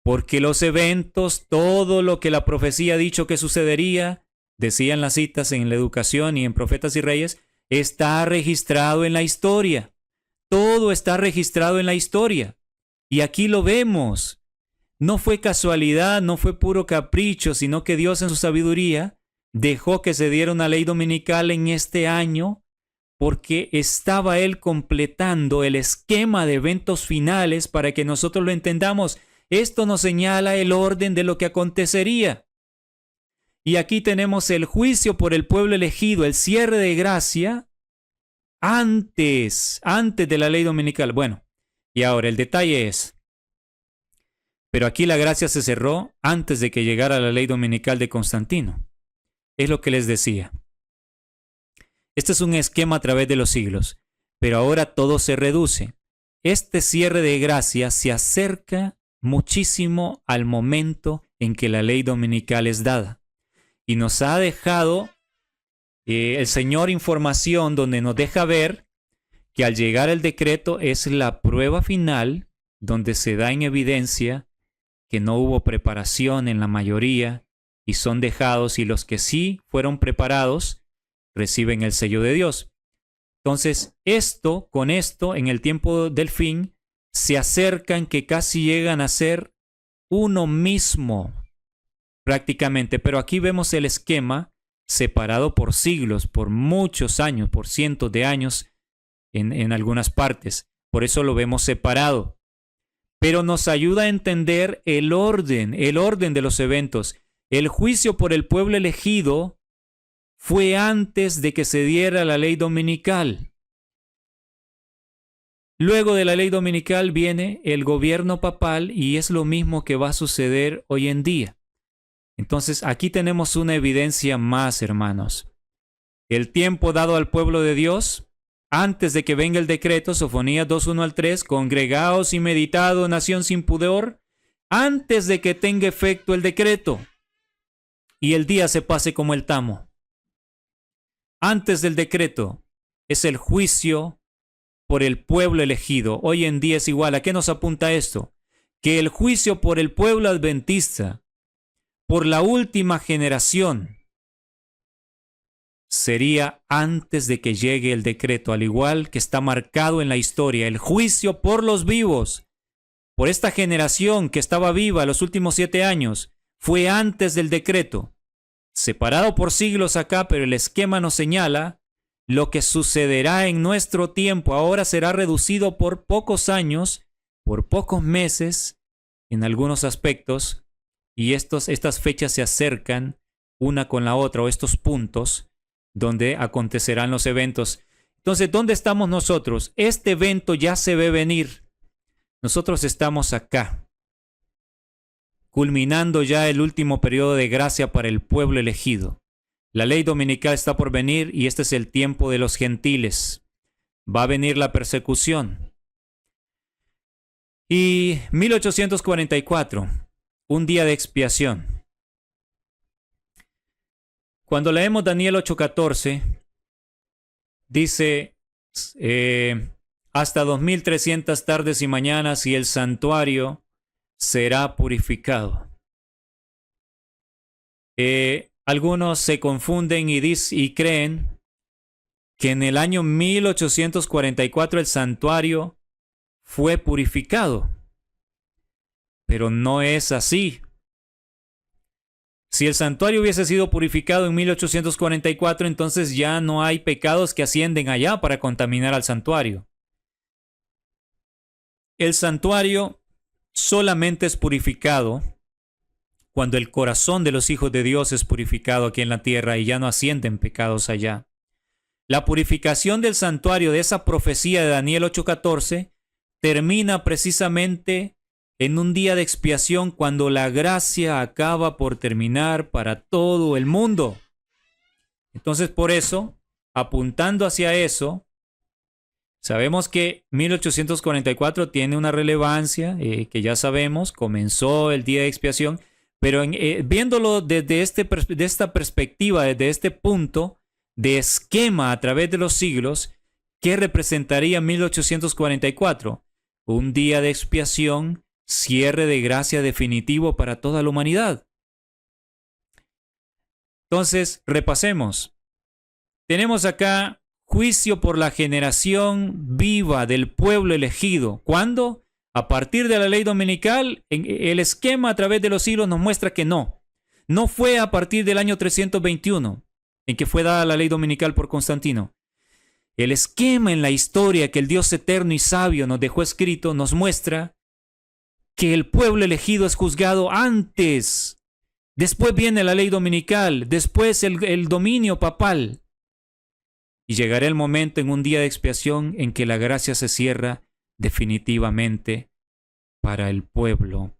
Speaker 1: Porque los eventos, todo lo que la profecía ha dicho que sucedería, decían las citas en la educación y en Profetas y Reyes, está registrado en la historia. Todo está registrado en la historia. Y aquí lo vemos. No fue casualidad, no fue puro capricho, sino que Dios en su sabiduría dejó que se diera una ley dominical en este año porque estaba Él completando el esquema de eventos finales para que nosotros lo entendamos. Esto nos señala el orden de lo que acontecería. Y aquí tenemos el juicio por el pueblo elegido, el cierre de gracia, antes de la ley dominical. Bueno, y ahora el detalle es, Pero aquí la gracia se cerró antes de que llegara la ley dominical de Constantino. Es lo que les decía. Este es un esquema a través de los siglos, pero ahora todo se reduce. Este cierre de gracia se acerca muchísimo al momento en que la ley dominical es dada. Y nos ha dejado el Señor información donde nos deja ver que al llegar el decreto es la prueba final donde se da en evidencia que no hubo preparación en la mayoría y son dejados, y los que sí fueron preparados reciben el sello de Dios. Entonces, con esto, en el tiempo del fin, se acercan que casi llegan a ser uno mismo, prácticamente. Pero aquí vemos el esquema separado por siglos, por muchos años, por cientos de años en algunas partes. Por eso lo vemos separado. Pero nos ayuda a entender el orden de los eventos. El juicio por el pueblo elegido fue antes de que se diera la ley dominical. Luego de la ley dominical viene el gobierno papal y es lo mismo que va a suceder hoy en día. Entonces aquí tenemos una evidencia más, hermanos. El tiempo dado al pueblo de Dios, antes de que venga el decreto, Sofonías 2:1 al 3, congregaos y meditado, nación sin pudor, antes de que tenga efecto el decreto y el día se pase como el tamo. Antes del decreto es el juicio por el pueblo elegido. Hoy en día es igual. ¿A qué nos apunta esto? Que el juicio por el pueblo adventista, por la última generación, sería antes de que llegue el decreto, al igual que está marcado en la historia. El juicio por los vivos, por esta generación que estaba viva los últimos 7 años, fue antes del decreto. Separado por siglos acá, pero el esquema nos señala lo que sucederá en nuestro tiempo. Ahora será reducido por pocos años, por pocos meses, en algunos aspectos, y estas fechas se acercan una con la otra, o estos puntos donde acontecerán los eventos. Entonces, ¿dónde estamos nosotros? Este evento ya se ve venir. Nosotros estamos acá, culminando ya el último periodo de gracia para el pueblo elegido. La ley dominical está por venir y este es el tiempo de los gentiles. Va a venir la persecución. Y 1844, un día de expiación. Cuando leemos Daniel 8:14, dice, hasta 2300 tardes y mañanas y el santuario será purificado. Algunos se confunden y creen que en el año 1844 el santuario fue purificado. Pero no es así. Si el santuario hubiese sido purificado en 1844, entonces ya no hay pecados que ascienden allá para contaminar al santuario. El santuario solamente es purificado cuando el corazón de los hijos de Dios es purificado aquí en la tierra y ya no ascienden pecados allá. La purificación del santuario de esa profecía de Daniel 8:14 termina precisamente en un día de expiación cuando la gracia acaba por terminar para todo el mundo. Entonces, por eso, apuntando hacia eso, sabemos que 1844 tiene una relevancia que ya sabemos, comenzó el día de expiación, pero viéndolo desde esta perspectiva, desde este punto de esquema a través de los siglos, ¿qué representaría 1844? Un día de expiación, cierre de gracia definitivo para toda la humanidad. Entonces, repasemos. Tenemos acá juicio por la generación viva del pueblo elegido. ¿Cuándo? A partir de la ley dominical, el esquema a través de los siglos nos muestra que no. No fue a partir del año 321, en que fue dada la ley dominical por Constantino. El esquema en la historia que el Dios eterno y sabio nos dejó escrito nos muestra que el pueblo elegido es juzgado antes. Después viene la ley dominical, después el dominio papal. Y llegará el momento en un día de expiación en que la gracia se cierra definitivamente para el pueblo,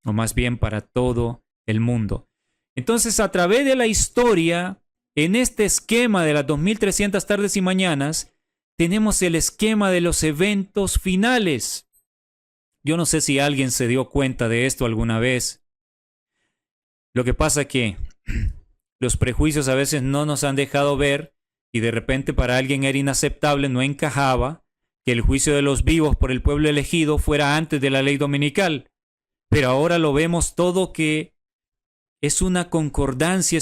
Speaker 1: o más bien para todo el mundo. Entonces, a través de la historia, en este esquema de las 2300 tardes y mañanas, tenemos el esquema de los eventos finales. Yo no sé si alguien se dio cuenta de esto alguna vez. Lo que pasa es que los prejuicios a veces no nos han dejado ver y de repente para alguien era inaceptable, no encajaba que el juicio de los vivos por el pueblo elegido fuera antes de la ley dominical. Pero ahora lo vemos todo que es una concordancia,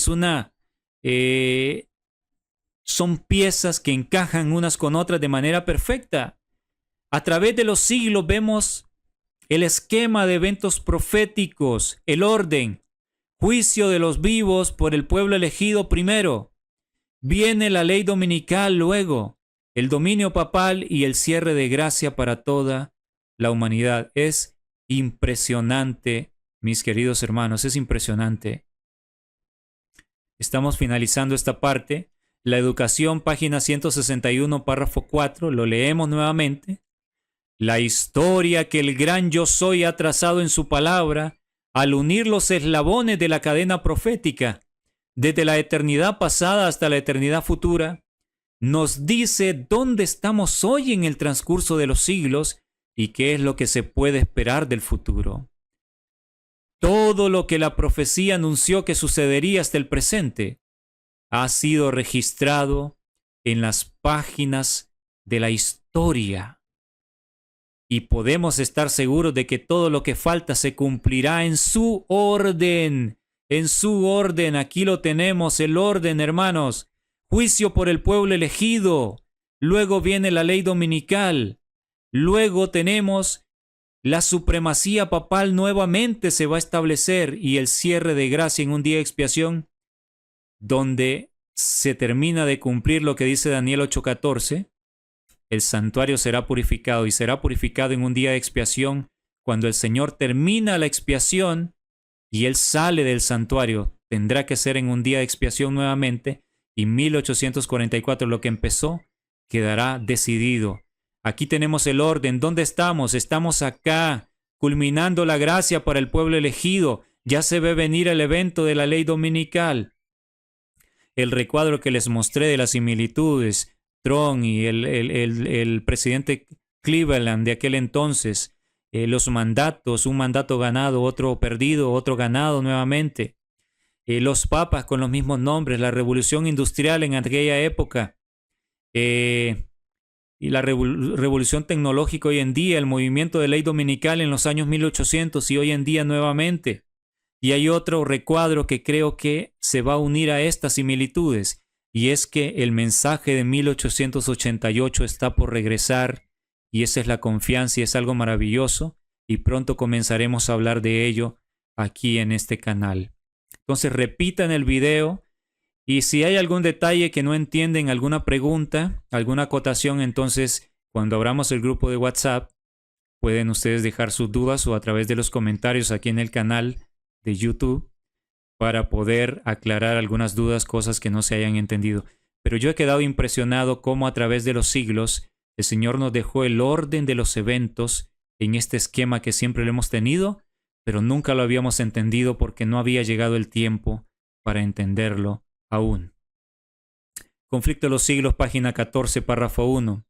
Speaker 1: son piezas que encajan unas con otras de manera perfecta. A través de los siglos vemos el esquema de eventos proféticos, el orden, juicio de los vivos por el pueblo elegido primero. Viene la ley dominical luego, el dominio papal y el cierre de gracia para toda la humanidad. Es impresionante, mis queridos hermanos, es impresionante. Estamos finalizando esta parte. La educación, página 161, párrafo 4, lo leemos nuevamente. La historia que el gran yo soy ha trazado en su palabra, al unir los eslabones de la cadena profética, desde la eternidad pasada hasta la eternidad futura, nos dice dónde estamos hoy en el transcurso de los siglos y qué es lo que se puede esperar del futuro. Todo lo que la profecía anunció que sucedería hasta el presente ha sido registrado en las páginas de la historia. Y podemos estar seguros de que todo lo que falta se cumplirá en su orden. En su orden, aquí lo tenemos, el orden, hermanos. Juicio por el pueblo elegido. Luego viene la ley dominical. Luego tenemos la supremacía papal nuevamente se va a establecer y el cierre de gracia en un día de expiación, donde se termina de cumplir lo que dice Daniel 8:14. El santuario será purificado y será purificado en un día de expiación cuando el Señor termina la expiación y Él sale del santuario. Tendrá que ser en un día de expiación nuevamente y 1844 lo que empezó quedará decidido. Aquí tenemos el orden. ¿Dónde estamos? Estamos acá, culminando la gracia para el pueblo elegido. Ya se ve venir el evento de la ley dominical. El recuadro que les mostré de las similitudes, Trump y el presidente Cleveland de aquel entonces, los mandatos, un mandato ganado, otro perdido, otro ganado nuevamente, los papas con los mismos nombres, la revolución industrial en aquella época, y la revolución tecnológica hoy en día, el movimiento de ley dominical en los años 1800 y hoy en día nuevamente. Y hay otro recuadro que creo que se va a unir a estas similitudes, y es que el mensaje de 1888 está por regresar, y esa es la confianza y es algo maravilloso, y pronto comenzaremos a hablar de ello aquí en este canal. Entonces repitan el video, y si hay algún detalle que no entienden, alguna pregunta, alguna acotación, entonces cuando abramos el grupo de WhatsApp, pueden ustedes dejar sus dudas o a través de los comentarios aquí en el canal de YouTube para poder aclarar algunas dudas, cosas que no se hayan entendido. Pero yo he quedado impresionado cómo a través de los siglos el Señor nos dejó el orden de los eventos en este esquema que siempre lo hemos tenido, pero nunca lo habíamos entendido porque no había llegado el tiempo para entenderlo aún. Conflicto de los siglos, página 14, párrafo 1.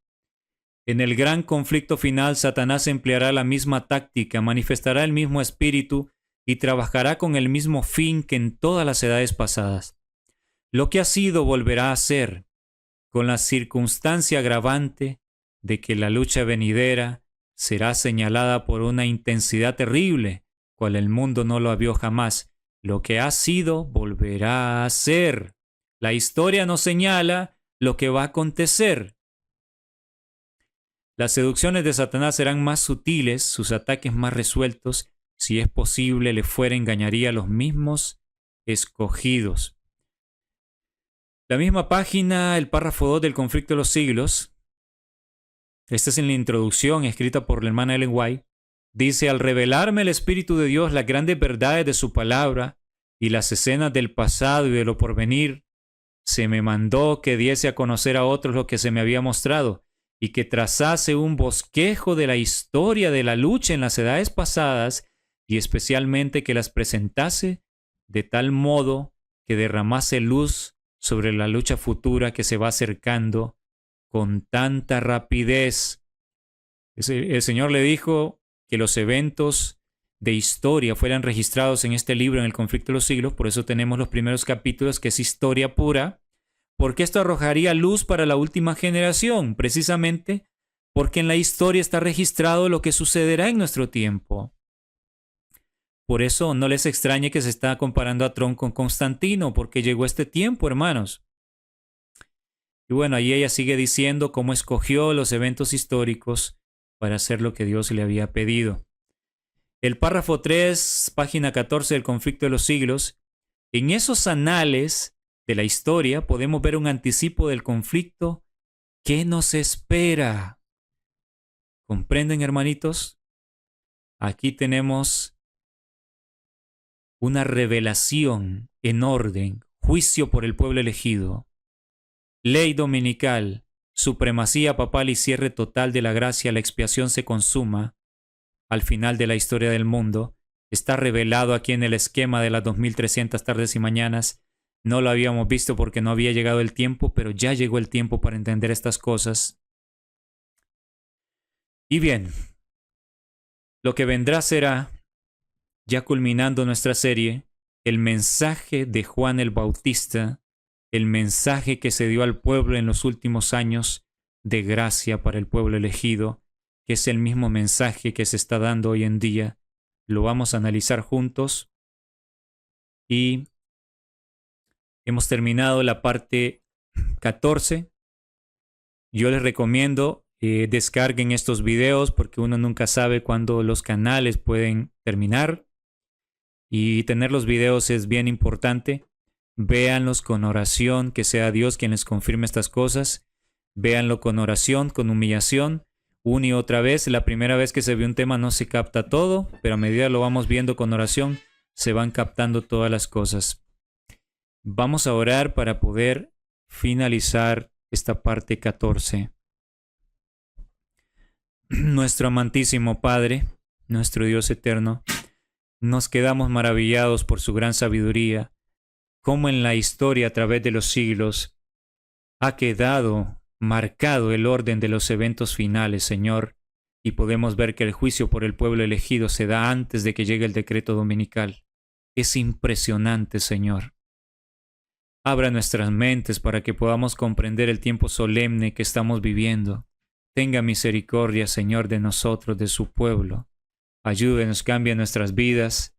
Speaker 1: En el gran conflicto final, Satanás empleará la misma táctica, manifestará el mismo espíritu y trabajará con el mismo fin que en todas las edades pasadas. Lo que ha sido volverá a ser, con la circunstancia agravante de que la lucha venidera será señalada por una intensidad terrible, cual el mundo no lo vio jamás. Lo que ha sido volverá a ser. La historia nos señala lo que va a acontecer. Las seducciones de Satanás serán más sutiles, sus ataques más resueltos. Si es posible, le fuera engañaría a los mismos escogidos. La misma página, el párrafo 2 del Conflicto de los Siglos. Esta es en la introducción escrita por la hermana Ellen White. Dice, al revelarme el Espíritu de Dios las grandes verdades de su palabra y las escenas del pasado y de lo porvenir, se me mandó que diese a conocer a otros lo que se me había mostrado. y que trazase un bosquejo de la historia de la lucha en las edades pasadas y especialmente que las presentase de tal modo que derramase luz sobre la lucha futura que se va acercando con tanta rapidez. El Señor le dijo que los eventos de historia fueran registrados en este libro, en el conflicto de los siglos. Por eso tenemos los primeros capítulos, que es historia pura, porque esto arrojaría luz para la última generación, precisamente porque en la historia está registrado lo que sucederá en nuestro tiempo. Por eso no les extrañe que se está comparando a Trón con Constantino, porque llegó este tiempo, hermanos. Y bueno, ahí ella sigue diciendo cómo escogió los eventos históricos para hacer lo que Dios le había pedido. El párrafo 3, página 14 del conflicto de los siglos. En esos anales de la historia podemos ver un anticipo del conflicto que nos espera. ¿Comprenden, hermanitos? Aquí tenemos una revelación en orden, juicio por el pueblo elegido, ley dominical, supremacía papal y cierre total de la gracia. La expiación se consuma al final de la historia del mundo. Está revelado aquí en el esquema de las 2300 tardes y mañanas. No lo habíamos visto porque no había llegado el tiempo, pero ya llegó el tiempo para entender estas cosas. Y bien, lo que vendrá será, ya culminando nuestra serie, el mensaje de Juan el Bautista, el mensaje que se dio al pueblo en los últimos años de gracia para el pueblo elegido, que es el mismo mensaje que se está dando hoy en día. Lo vamos a analizar juntos y hemos terminado la parte 14. Yo les recomiendo descarguen estos videos porque uno nunca sabe cuándo los canales pueden terminar. Y tener los videos es bien importante. Véanlos con oración, que sea Dios quien les confirme estas cosas. Véanlo con oración, con humillación, una y otra vez. La primera vez que se ve un tema no se capta todo, pero a medida lo vamos viendo con oración, se van captando todas las cosas. Vamos a orar para poder finalizar esta parte 14. Nuestro amantísimo Padre, nuestro Dios eterno, nos quedamos maravillados por su gran sabiduría, cómo en la historia a través de los siglos ha quedado marcado el orden de los eventos finales, Señor, y podemos ver que el juicio por el pueblo elegido se da antes de que llegue el decreto dominical. Es impresionante, Señor. Abra nuestras mentes para que podamos comprender el tiempo solemne que estamos viviendo. Tenga misericordia, Señor, de nosotros, de su pueblo. Ayúdenos, cambie nuestras vidas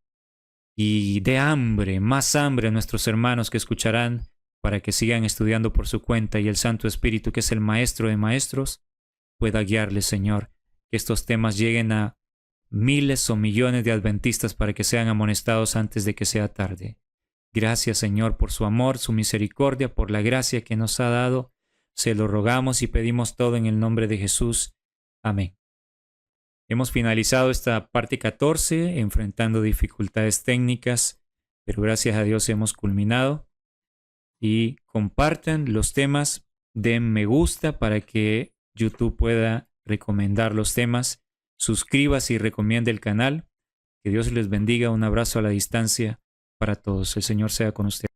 Speaker 1: y dé hambre, más hambre a nuestros hermanos que escucharán para que sigan estudiando por su cuenta y el Santo Espíritu, que es el Maestro de Maestros, pueda guiarles, Señor. Que estos temas lleguen a miles o millones de adventistas para que sean amonestados antes de que sea tarde. Gracias, Señor, por su amor, su misericordia, por la gracia que nos ha dado. Se lo rogamos y pedimos todo en el nombre de Jesús. Amén. Hemos finalizado esta parte 14, enfrentando dificultades técnicas, pero gracias a Dios hemos culminado. Y compartan los temas, den me gusta para que YouTube pueda recomendar los temas. Suscríbase y recomiende el canal. Que Dios les bendiga. Un abrazo a la distancia para todos. El Señor sea con ustedes.